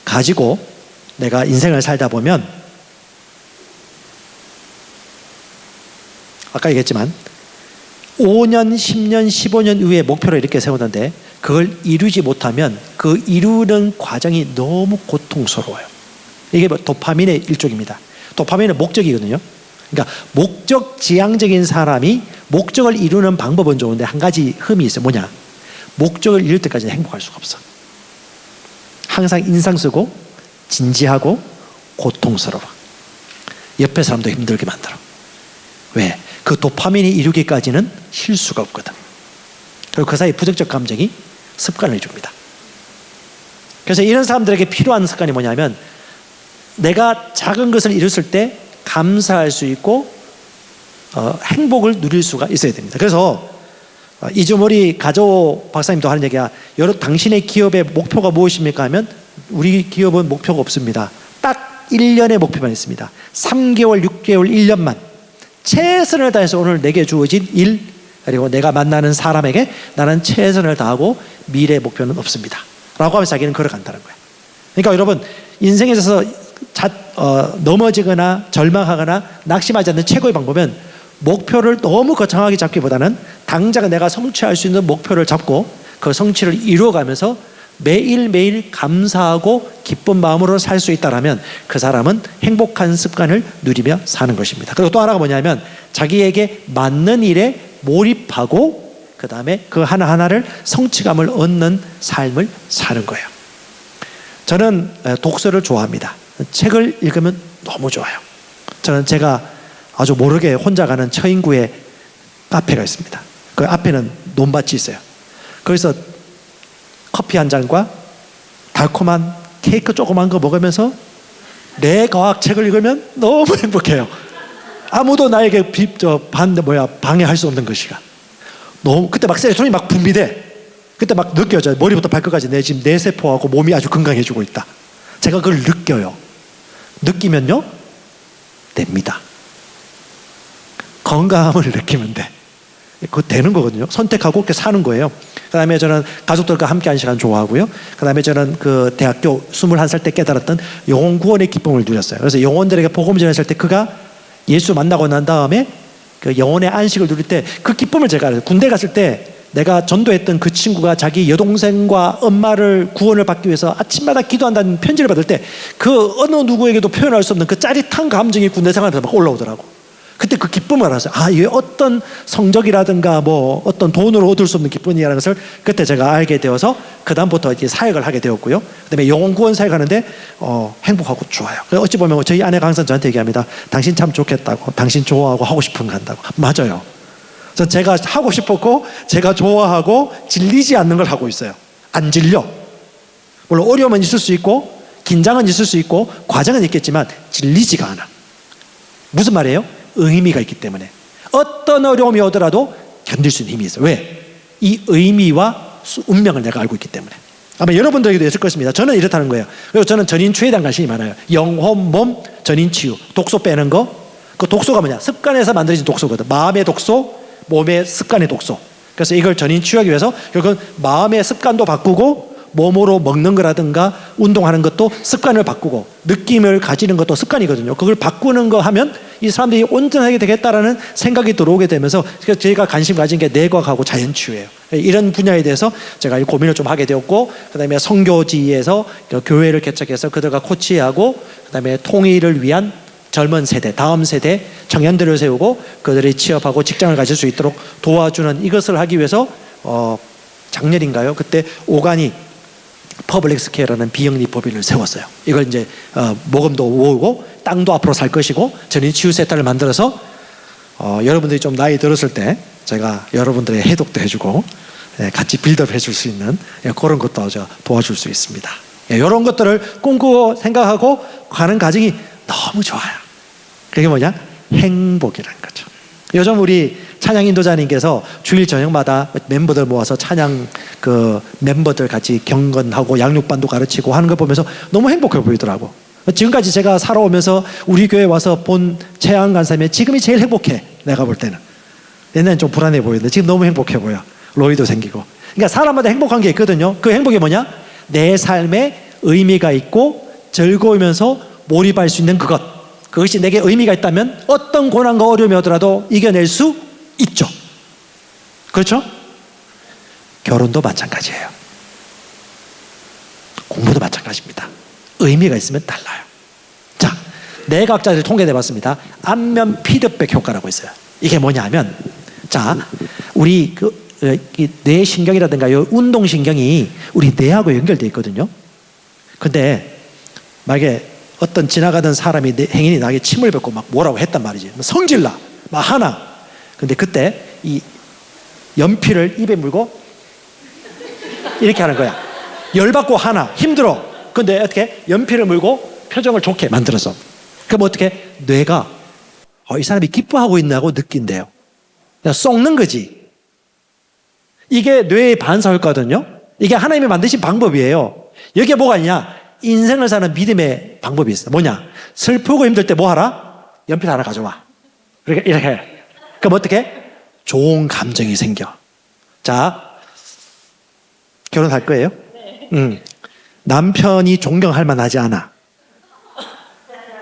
가지고 내가 인생을 살다 보면, 아까 얘기했지만 5년, 10년, 15년 이후에 목표를 이렇게 세우는데 그걸 이루지 못하면 그 이루는 과정이 너무 고통스러워요. 이게 도파민의 일종입니다. 도파민은 목적이거든요. 그러니까 목적 지향적인 사람이 목적을 이루는 방법은 좋은데 한 가지 흠이 있어요. 뭐냐? 목적을 이룰 때까지는 행복할 수가 없어. 항상 인상 쓰고 진지하고 고통스러워. 옆에 사람도 힘들게 만들어. 왜? 그 도파민이 이루기까지는 쉴 수가 없거든. 그리고 그 사이 부정적 감정이 습관을 줍니다. 그래서 이런 사람들에게 필요한 습관이 뭐냐면, 내가 작은 것을 이뤘을 때 감사할 수 있고 행복을 누릴 수가 있어야 됩니다. 그래서 이주머리 가조 박사님도 하는 얘기야. 당신의 기업의 목표가 무엇입니까? 하면 우리 기업은 목표가 없습니다. 딱 1년의 목표만 있습니다. 3개월, 6개월, 1년만 최선을 다해서 오늘 내게 주어진 일, 그리고 내가 만나는 사람에게 나는 최선을 다하고 미래의 목표는 없습니다 라고 하면 자기는 걸어간다는 거야. 그러니까 여러분 인생에 있어서 넘어지거나 절망하거나 낙심하지 않는 최고의 방법은 목표를 너무 거창하게 잡기보다는 당장 내가 성취할 수 있는 목표를 잡고 그 성취를 이루어가면서 매일매일 감사하고 기쁜 마음으로 살 수 있다면 그 사람은 행복한 습관을 누리며 사는 것입니다. 그리고 또 하나가 뭐냐면 자기에게 맞는 일에 몰입하고 그 다음에 그 하나하나를 성취감을 얻는 삶을 사는 거예요. 저는 독서를 좋아합니다. 책을 읽으면 너무 좋아요. 저는 제가 아주 모르게 혼자 가는 처인구에 카페가 있습니다. 그 앞에는 논밭이 있어요. 거기서 커피 한 잔과 달콤한 케이크 조그만 거 먹으면서 내 과학책을 읽으면 너무 행복해요. 아무도 나에게 방해할 수 없는 그 시간. 너무 그때 막 세로토닌이 막 분비돼. 그때 막 느껴져요. 머리부터 발끝까지 지금 내 세포하고 몸이 아주 건강해지고 있다. 제가 그걸 느껴요. 느끼면요, 됩니다. 건강함을 느끼면 돼. 그거 되는 거거든요. 선택하고 그렇게 사는 거예요. 그 다음에 저는 가족들과 함께 한 시간 좋아하고요. 그 다음에 저는 그 대학교 21살 때 깨달았던 영혼 구원의 기쁨을 누렸어요. 그래서 영혼들에게 복음 전했을 때 그가 예수 만나고 난 다음에 그 영혼의 안식을 누릴 때 그 기쁨을 제가 알아요. 군대 갔을 때 내가 전도했던 그 친구가 자기 여동생과 엄마를 구원을 받기 위해서 아침마다 기도한다는 편지를 받을 때 그 어느 누구에게도 표현할 수 없는 그 짜릿한 감정이 군대 생활에서 막 올라오더라고. 그때 그 기쁨을 알았어요. 아, 이게 어떤 성적이라든가 뭐 어떤 돈으로 얻을 수 없는 기쁨이라는 것을 그때 제가 알게 되어서 그 다음부터 이제 사역을 하게 되었고요. 그다음에 영혼 구원 사역하는데 행복하고 좋아요. 어찌 보면 저희 아내가 항상 저한테 얘기합니다. 당신 참 좋겠다고, 당신 좋아하고 하고 싶은 거 한다고. 맞아요. 그래서 제가 하고 싶었고 제가 좋아하고 질리지 않는 걸 하고 있어요. 안 질려. 물론 어려움은 있을 수 있고 긴장은 있을 수 있고 과정은 있겠지만 질리지가 않아. 무슨 말이에요? 의미가 있기 때문에 어떤 어려움이 오더라도 견딜 수 있는 힘이 있어요. 왜? 이 의미와 운명을 내가 알고 있기 때문에. 아마 여러분들에게도 있을 것입니다. 저는 이렇다는 거예요. 그리고 저는 전인치유에 대한 관심이 많아요. 영혼, 몸, 전인치유. 독소 빼는 거. 그 독소가 뭐냐? 습관에서 만들어진 독소거든. 마음의 독소, 몸의 습관의 독소. 그래서 이걸 전인치유하기 위해서 결국은 마음의 습관도 바꾸고 몸으로 먹는 거라든가 운동하는 것도 습관을 바꾸고 느낌을 가지는 것도 습관이거든요. 그걸 바꾸는 거 하면 이 사람들이 온전하게 되겠다라는 생각이 들어오게 되면서 제가 관심 가진 게 내과하고 자연치유예요. 이런 분야에 대해서 제가 고민을 좀 하게 되었고, 그 다음에 선교지에서 교회를 개척해서 그들과 코치하고, 그 다음에 통일을 위한 젊은 세대, 다음 세대 청년들을 세우고 그들이 취업하고 직장을 가질 수 있도록 도와주는 이것을 하기 위해서 작년인가요? 그때 오가니 퍼블릭 스퀘어라는 비영리 법인을 세웠어요. 이걸 이제 모금도 모으고 땅도 앞으로 살 것이고 전인치유센터를 만들어서 여러분들이 좀 나이 들었을 때 제가 여러분들의 해독도 해주고 같이 빌드업 해줄 수 있는 그런 것도 제가 도와줄 수 있습니다. 이런 것들을 꿈꾸고 생각하고 가는 과정이 너무 좋아요. 그게 뭐냐? 행복이라는 거죠. 요즘 우리 찬양 인도자님께서 주일 저녁마다 멤버들 모아서 찬양 그 멤버들 같이 경건하고 양육반도 가르치고 하는 거 보면서 너무 행복해 보이더라고. 지금까지 제가 살아오면서 우리 교회 와서 본 최양 간사님이 지금이 제일 행복해. 내가 볼 때는. 옛날엔 좀 불안해 보이는데 지금 너무 행복해 보여. 로이도 생기고. 그러니까 사람마다 행복한 게 있거든요. 그 행복이 뭐냐? 내 삶에 의미가 있고 즐거우면서 몰입할 수 있는 그것. 그것이 내게 의미가 있다면 어떤 고난과 어려움이 오더라도 이겨낼 수 있죠. 그렇죠? 결혼도 마찬가지예요. 공부도 마찬가지입니다. 의미가 있으면 달라요. 자, 뇌과학자들이 통계해봤습니다. 안면 피드백 효과라고 있어요. 이게 뭐냐 하면, 자, 우리 뇌신경이라든가 운동신경이 우리 뇌하고 연결되어 있거든요. 근데 만약에 어떤 지나가던 사람이 행인이 나에게 침을 뱉고 막 뭐라고 했단 말이지. 성질나, 막 하나. 근데 그때 이 연필을 입에 물고 이렇게 하는 거야. 열받고 하나, 힘들어. 근데 어떻게? 연필을 물고 표정을 좋게 만들어서. 그럼 어떻게? 뇌가 이 사람이 기뻐하고 있나고 느낀대요. 그냥 썩는 거지. 이게 뇌의 반사 효과거든요. 이게 하나님이 만드신 방법이에요. 여기에 뭐가 있냐? 인생을 사는 믿음의 방법이 있어. 뭐냐? 슬프고 힘들 때 뭐 하라? 연필 하나 가져와. 이렇게 해. 그럼 어떻게? 좋은 감정이 생겨. 자, 결혼할 거예요? 남편이 존경할 만하지 않아.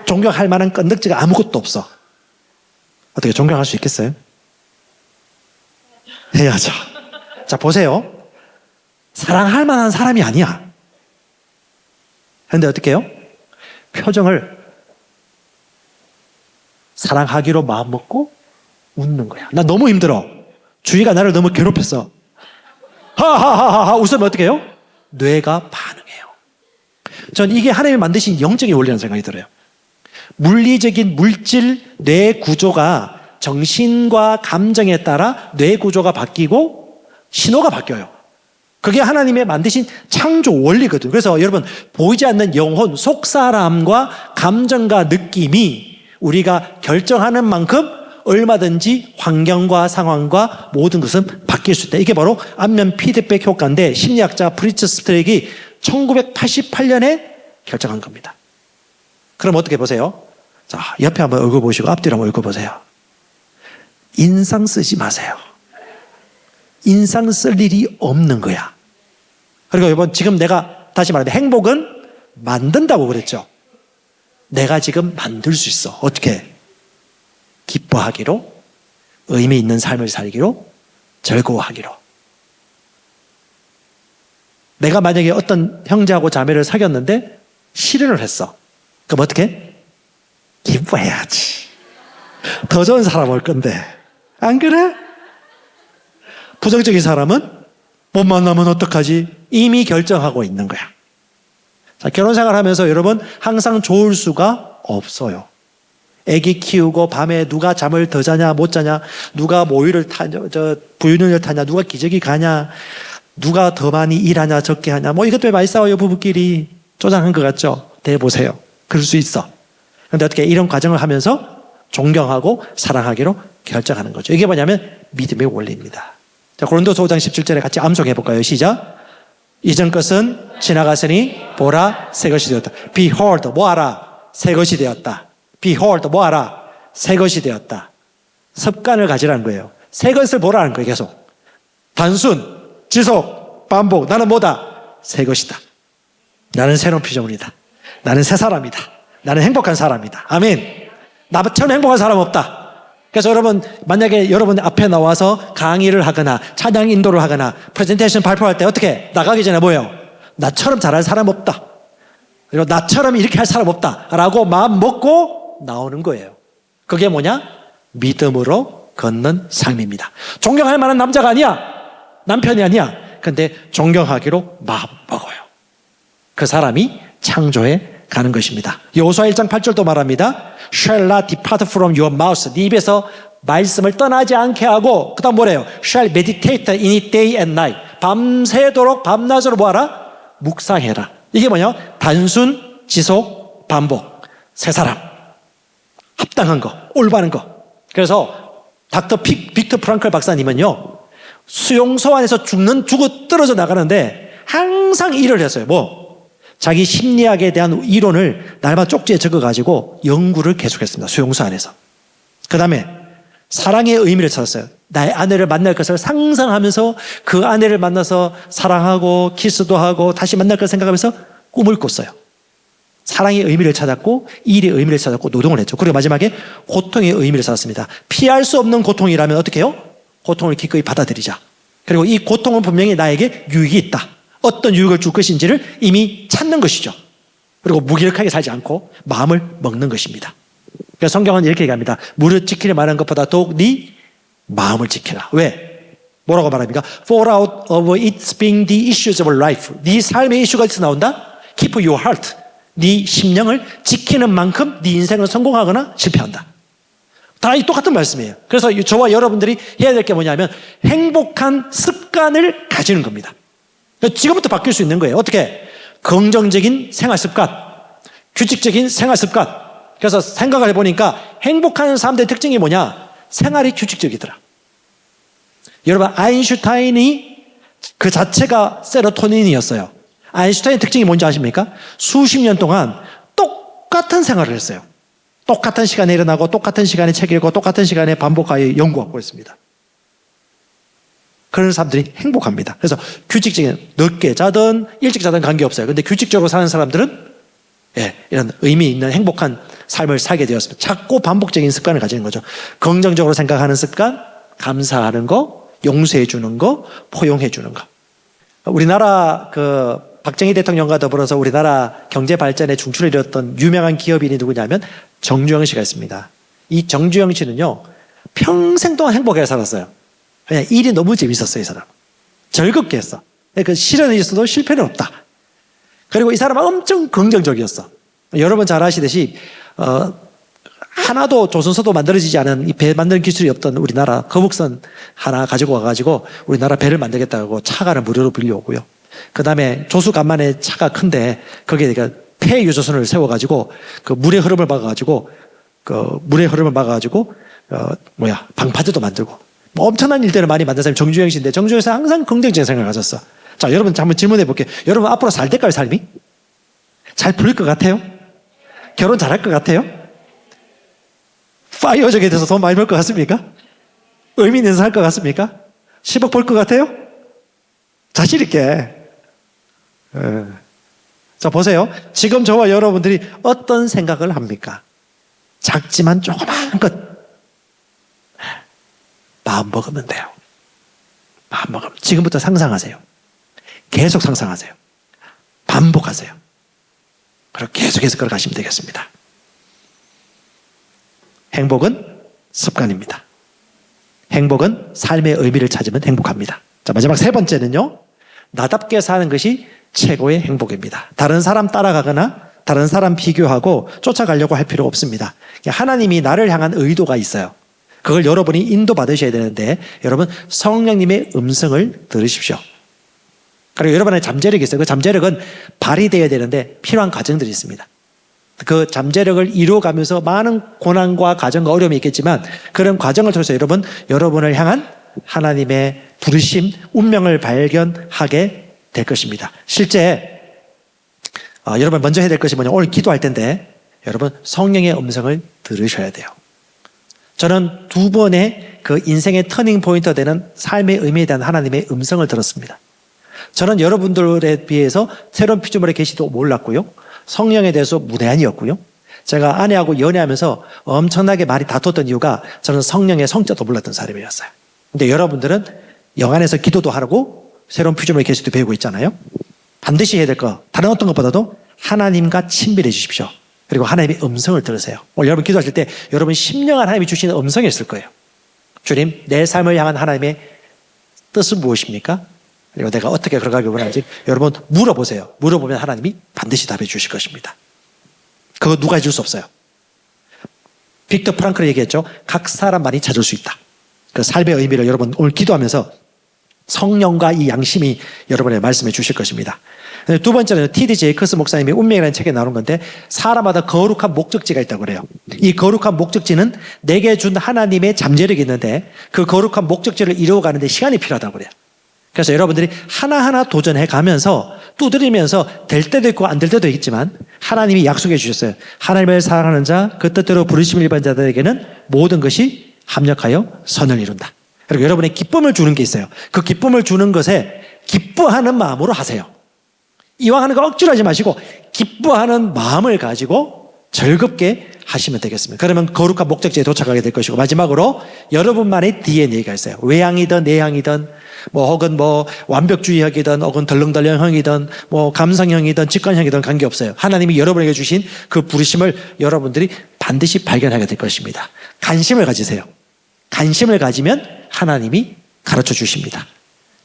존경할 만한 건덕지가 아무것도 없어. 어떻게 존경할 수 있겠어요? 해야죠. 자, 보세요. 사랑할 만한 사람이 아니야. 그런데 어떻게 해요? 표정을 사랑하기로 마음먹고 웃는 거야. 나 너무 힘들어. 주위가 나를 너무 괴롭혔어. 하하하하 웃으면 어떻게 해요? 뇌가 반응해요. 전 이게 하나님이 만드신 영적인 원리라는 생각이 들어요. 물리적인 물질 뇌 구조가 정신과 감정에 따라 뇌 구조가 바뀌고 신호가 바뀌어요. 그게 하나님의 만드신 창조 원리거든요. 그래서 여러분, 보이지 않는 영혼, 속사람과 감정과 느낌이 우리가 결정하는 만큼 얼마든지 환경과 상황과 모든 것은 바뀔 수 있다. 이게 바로 안면 피드백 효과인데 심리학자 프리츠 스트렉이 1988년에 결정한 겁니다. 그럼 어떻게 보세요? 자, 옆에 한번 얼굴 보시고 앞뒤로 한번 얼굴 보세요. 인상 쓰지 마세요. 인상 쓸 일이 없는 거야. 그리고 이번 지금 내가 다시 말하면 행복은 만든다고 그랬죠. 내가 지금 만들 수 있어. 어떻게? 기뻐하기로, 의미 있는 삶을 살기로, 즐거워하기로. 내가 만약에 어떤 형제하고 자매를 사귀었는데 실현을 했어. 그럼 어떻게? 기뻐해야지. 더 좋은 사람 올 건데. 안 그래? 부정적인 사람은 못 만나면 어떡하지? 이미 결정하고 있는 거야. 자, 결혼 생활하면서 여러분 항상 좋을 수가 없어요. 애기 키우고 밤에 누가 잠을 더 자냐 못 자냐, 누가 모유를 타냐, 부유를 타냐, 누가 기저귀 가냐, 누가 더 많이 일하냐 적게 하냐, 뭐 이것 때문에 많이 싸워요. 부부끼리. 조장한 것 같죠? 대보세요. 그럴 수 있어. 그런데 어떻게 이런 과정을 하면서 존경하고 사랑하기로 결정하는 거죠. 이게 뭐냐면 믿음의 원리입니다. 자, 고린도서 5장 17절에 같이 암송해 볼까요? 시작. 이전 것은 지나갔으니 보라 새 것이 되었다. Behold, 뭐하라? 새 것이 되었다. Behold, 뭐하라? 새 것이 되었다. 습관을 가지라는 거예요. 새 것을 보라는 거예요. 계속. 단순, 지속, 반복. 나는 뭐다? 새 것이다. 나는 새로운 피조물이다. 나는 새 사람이다. 나는 행복한 사람이다. 아멘. 나처럼 행복한 사람 없다. 그래서 여러분, 만약에 여러분 앞에 나와서 강의를 하거나 찬양 인도를 하거나 프레젠테이션 발표할 때 어떻게 나가기 전에 뭐예요? 나처럼 잘할 사람 없다. 그리고 나처럼 이렇게 할 사람 없다 라고 마음 먹고 나오는 거예요. 그게 뭐냐? 믿음으로 걷는 삶입니다. 존경할 만한 남자가 아니야. 남편이 아니야. 근데 존경하기로 마음 먹어요. 그 사람이 창조해 가는 것입니다. 여호수아 1장 8절도 말합니다. Shall not depart from your mouth. 네 입에서 말씀을 떠나지 않게 하고 그 다음 뭐래요? Shall meditate in it day and night. 밤새도록 밤낮으로 뭐하라? 묵상해라. 이게 뭐냐? 단순, 지속, 반복. 새 사람. 합당한 거, 올바른 거. 그래서 빅터 프랑클 박사님은요, 수용소 안에서 죽고 떨어져 나가는데 항상 일을 했어요. 뭐? 자기 심리학에 대한 이론을 날마다 쪽지에 적어가지고 연구를 계속했습니다. 수용소 안에서. 그 다음에 사랑의 의미를 찾았어요. 나의 아내를 만날 것을 상상하면서 그 아내를 만나서 사랑하고 키스도 하고 다시 만날 걸 생각하면서 꿈을 꿨어요. 사랑의 의미를 찾았고 일의 의미를 찾았고 노동을 했죠. 그리고 마지막에 고통의 의미를 찾았습니다. 피할 수 없는 고통이라면 어떻게 해요? 고통을 기꺼이 받아들이자. 그리고 이 고통은 분명히 나에게 유익이 있다. 어떤 유익을 줄 것인지를 이미 찾는 것이죠. 그리고 무기력하게 살지 않고 마음을 먹는 것입니다. 그래서 성경은 이렇게 얘기합니다. 무릇 지키려 말하는 것보다 더욱 네 마음을 지켜라. 왜? 뭐라고 말합니까? For out of its being the issues of life. 네 삶의 이슈가 어디서 나온다? Keep your heart. 네 심령을 지키는 만큼 네 인생은 성공하거나 실패한다. 다 이 똑같은 말씀이에요. 그래서 저와 여러분들이 해야 될 게 뭐냐면 행복한 습관을 가지는 겁니다. 지금부터 바뀔 수 있는 거예요. 어떻게? 긍정적인 생활 습관, 규칙적인 생활 습관. 그래서 생각을 해보니까 행복한 사람들의 특징이 뭐냐? 생활이 규칙적이더라. 여러분, 아인슈타인이 그 자체가 세로토닌이었어요. 아인슈타인의 특징이 뭔지 아십니까? 수십 년 동안 똑같은 생활을 했어요. 똑같은 시간에 일어나고 똑같은 시간에 책 읽고 똑같은 시간에 반복하여 연구하고 있습니다. 그런 사람들이 행복합니다. 그래서 규칙적인, 늦게 자든 일찍 자든 관계없어요. 근데 규칙적으로 사는 사람들은 이런 의미 있는 행복한 삶을 살게 되었습니다. 자꾸 반복적인 습관을 가지는 거죠. 긍정적으로 생각하는 습관, 감사하는 거, 용서해 주는 거, 포용해 주는 거. 우리나라 박정희 대통령과 더불어서 우리나라 경제 발전에 중추를 이뤘던 유명한 기업인이 누구냐면 정주영 씨가 있습니다. 이 정주영 씨는요, 평생 동안 행복하게 살았어요. 그냥 일이 너무 재밌었어요, 이 사람. 즐겁게 했어. 그 실현이 있어도 실패는 없다. 그리고 이 사람은 엄청 긍정적이었어. 여러분 잘 아시듯이 하나도 조선소도 만들어지지 않은 이 배 만드는 기술이 없던 우리나라 거북선 하나 가지고 와가지고 우리나라 배를 만들겠다고 차가를 무료로 빌려오고요. 그 다음에 조수간만에 차가 큰데 거기에 폐유조선을 세워가지고 그 물의 흐름을 막아가지고 방파제도 만들고 뭐 엄청난 일들을 많이 만든 사람이 정주영 씨인데 정주영 씨는 항상 긍정적인 생각을 가졌어. 자, 여러분 한번 질문해 볼게요. 여러분 앞으로 잘 될까요, 삶이? 잘 풀릴 것 같아요? 결혼 잘할 것 같아요? 파이어족에 대해서 돈 많이 벌 것 같습니까? 의미 있는 살 것 같습니까? 10억 벌 것 같아요? 자신 있게. 자, 보세요. 지금 저와 여러분들이 어떤 생각을 합니까? 작지만 조그마한 것. 마음 먹으면 돼요. 마음 먹으면. 지금부터 상상하세요. 계속 상상하세요. 반복하세요. 그리고 계속해서 걸어가시면 되겠습니다. 행복은 습관입니다. 행복은 삶의 의미를 찾으면 행복합니다. 자, 마지막 세 번째는요. 나답게 사는 것이 최고의 행복입니다. 다른 사람 따라가거나 다른 사람 비교하고 쫓아가려고 할 필요 없습니다. 하나님이 나를 향한 의도가 있어요. 그걸 여러분이 인도받으셔야 되는데 여러분 성령님의 음성을 들으십시오. 그리고 여러분의 잠재력이 있어요. 그 잠재력은 발휘되어야 되는데 필요한 과정들이 있습니다. 그 잠재력을 이루어가면서 많은 고난과 과정과 어려움이 있겠지만 그런 과정을 통해서 여러분을 향한 하나님의 부르심, 운명을 발견하게 될 것입니다. 실제 여러분 먼저 해야 될 것이 뭐냐, 오늘 기도할 텐데 여러분 성령의 음성을 들으셔야 돼요. 저는 두 번의 그 인생의 터닝 포인트가 되는 삶의 의미에 대한 하나님의 음성을 들었습니다. 저는 여러분들에 비해서 새로운 피조물의 계시도 몰랐고요. 성령에 대해서 무대한이었고요. 제가 아내하고 연애하면서 엄청나게 많이 다퉜던 이유가 저는 성령의 성자도 몰랐던 사람이었어요. 근데 여러분들은 영안에서 기도도 하고 새로운 피조물의 계시도 배우고 있잖아요. 반드시 해야 될 거, 다른 어떤 것보다도 하나님과 친밀해 주십시오. 그리고 하나님의 음성을 들으세요. 오늘 여러분 기도하실 때 여러분 심령한 하나님이 주시는 음성이 있을 거예요. 주님, 내 삶을 향한 하나님의 뜻은 무엇입니까? 그리고 내가 어떻게 걸어가길 원하는지 여러분 물어보세요. 물어보면 하나님이 반드시 답해 주실 것입니다. 그거 누가 해줄 수 없어요. 빅터 프랑클이 얘기했죠. 각 사람만이 찾을 수 있다. 그 삶의 의미를 여러분 오늘 기도하면서 성령과 이 양심이 여러분의 말씀해 주실 것입니다. 두 번째는 T.D. 제이커스 목사님이 운명이라는 책에 나오는 건데 사람마다 거룩한 목적지가 있다고 그래요. 이 거룩한 목적지는 내게 준 하나님의 잠재력이 있는데 그 거룩한 목적지를 이루어가는데 시간이 필요하다고 그래요. 그래서 여러분들이 하나하나 도전해 가면서 두드리면서 될 때도 있고 안 될 때도 있지만 하나님이 약속해 주셨어요. 하나님을 사랑하는 자, 그 뜻대로 부르심을 입은 자들에게는 모든 것이 합력하여 선을 이룬다. 그리고 여러분의 기쁨을 주는 게 있어요. 그 기쁨을 주는 것에 기뻐하는 마음으로 하세요. 이왕 하는 거 억지로 하지 마시고 기뻐하는 마음을 가지고 즐겁게 하시면 되겠습니다. 그러면 거룩한 목적지에 도착하게 될 것이고 마지막으로 여러분만의 DNA가 있어요. 외향이든 내향이든 혹은 완벽주의형이든 혹은 덜렁덜렁형이든 감성형이든 직관형이든 관계없어요. 하나님이 여러분에게 주신 그 부르심을 여러분들이 반드시 발견하게 될 것입니다. 관심을 가지세요. 관심을 가지면 하나님이 가르쳐 주십니다.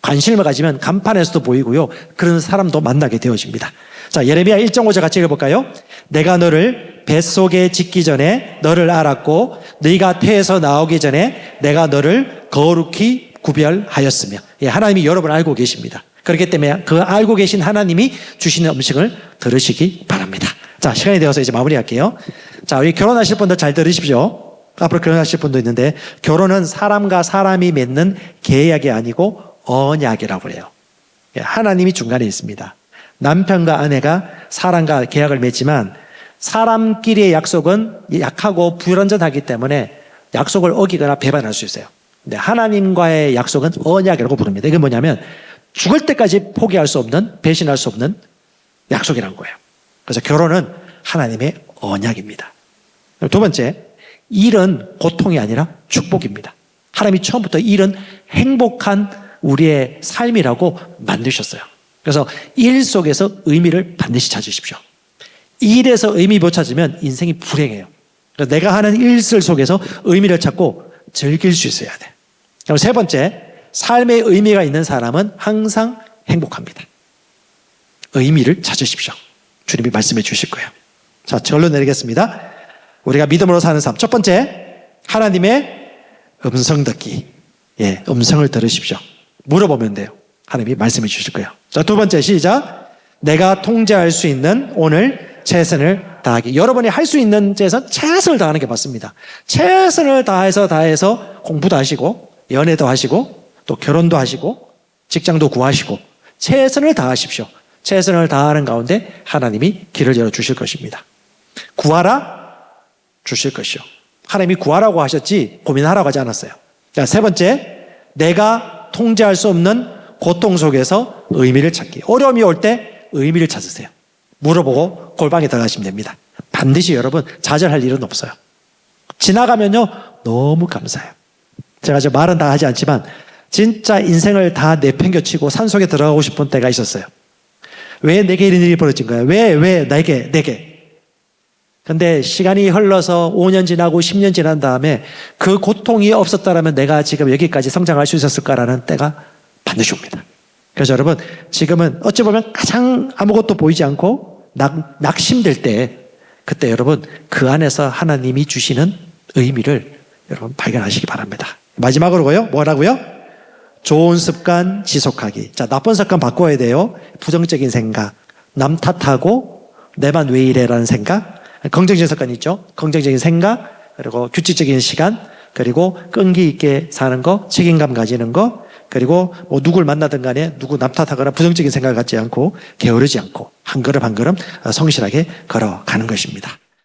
관심을 가지면 간판에서도 보이고요. 그런 사람도 만나게 되어집니다. 자, 예레미야 1.5절 같이 읽어볼까요? 내가 너를 뱃속에 짓기 전에 너를 알았고 네가 태에서 나오기 전에 내가 너를 거룩히 구별하였으며. 예, 하나님이 여러분을 알고 계십니다. 그렇기 때문에 그 알고 계신 하나님이 주시는 음식을 들으시기 바랍니다. 자, 시간이 되어서 이제 마무리할게요. 자, 우리 결혼하실 분들 잘 들으십시오. 앞으로 결혼하실 분도 있는데 결혼은 사람과 사람이 맺는 계약이 아니고 언약이라고 해요. 하나님이 중간에 있습니다. 남편과 아내가 사람과 계약을 맺지만 사람끼리의 약속은 약하고 불완전하기 때문에 약속을 어기거나 배반할 수 있어요. 근데 하나님과의 약속은 언약이라고 부릅니다. 이게 뭐냐면 죽을 때까지 포기할 수 없는, 배신할 수 없는 약속이라는 거예요. 그래서 결혼은 하나님의 언약입니다. 두 번째, 일은 고통이 아니라 축복입니다. 하나님이 처음부터 일은 행복한 우리의 삶이라고 만드셨어요. 그래서 일 속에서 의미를 반드시 찾으십시오. 일에서 의미 못 찾으면 인생이 불행해요. 그래서 내가 하는 일들 속에서 의미를 찾고 즐길 수 있어야 돼. 그리고 세 번째, 삶의 의미가 있는 사람은 항상 행복합니다. 의미를 찾으십시오. 주님이 말씀해 주실 거예요. 자, 결론 내리겠습니다. 우리가 믿음으로 사는 삶. 첫 번째, 하나님의 음성 듣기. 예, 음성을 들으십시오. 물어보면 돼요. 하나님이 말씀해 주실 거예요. 자, 두 번째, 시작. 내가 통제할 수 있는 오늘 최선을 다하기. 여러분이 할 수 있는 최선을 다하는 게 맞습니다. 최선을 다해서 공부도 하시고, 연애도 하시고, 또 결혼도 하시고, 직장도 구하시고, 최선을 다하십시오. 최선을 다하는 가운데 하나님이 길을 열어주실 것입니다. 구하라, 주실 것이요. 하나님이 구하라고 하셨지 고민하라고 하지 않았어요. 자, 세 번째, 내가 통제할 수 없는 고통 속에서 의미를 찾기. 어려움이 올 때 의미를 찾으세요. 물어보고 골방에 들어가시면 됩니다. 반드시 여러분 좌절할 일은 없어요. 지나가면요 너무 감사해요. 제가 말은 다 하지 않지만 진짜 인생을 다 내팽겨치고 산속에 들어가고 싶은 때가 있었어요. 왜 내게 이런 일이 벌어진 거야? 왜 내게? 근데 시간이 흘러서 5년 지나고 10년 지난 다음에 그 고통이 없었다면 내가 지금 여기까지 성장할 수 있었을까라는 때가 반드시 옵니다. 그래서 여러분 지금은 어찌 보면 가장 아무것도 보이지 않고 낙심될 때 그때 여러분 그 안에서 하나님이 주시는 의미를 여러분 발견하시기 바랍니다. 마지막으로요. 뭐라고요? 좋은 습관 지속하기. 자, 나쁜 습관 바꿔야 돼요. 부정적인 생각, 남 탓하고 내만 왜 이래라는 생각, 긍정적인 습관이 있죠. 긍정적인 생각, 그리고 규칙적인 시간, 그리고 끈기 있게 사는 거, 책임감 가지는 거, 그리고 뭐 누굴 만나든 간에 누구 남 탓하거나 부정적인 생각을 갖지 않고 게으르지 않고 한 걸음 한 걸음 성실하게 걸어가는 것입니다.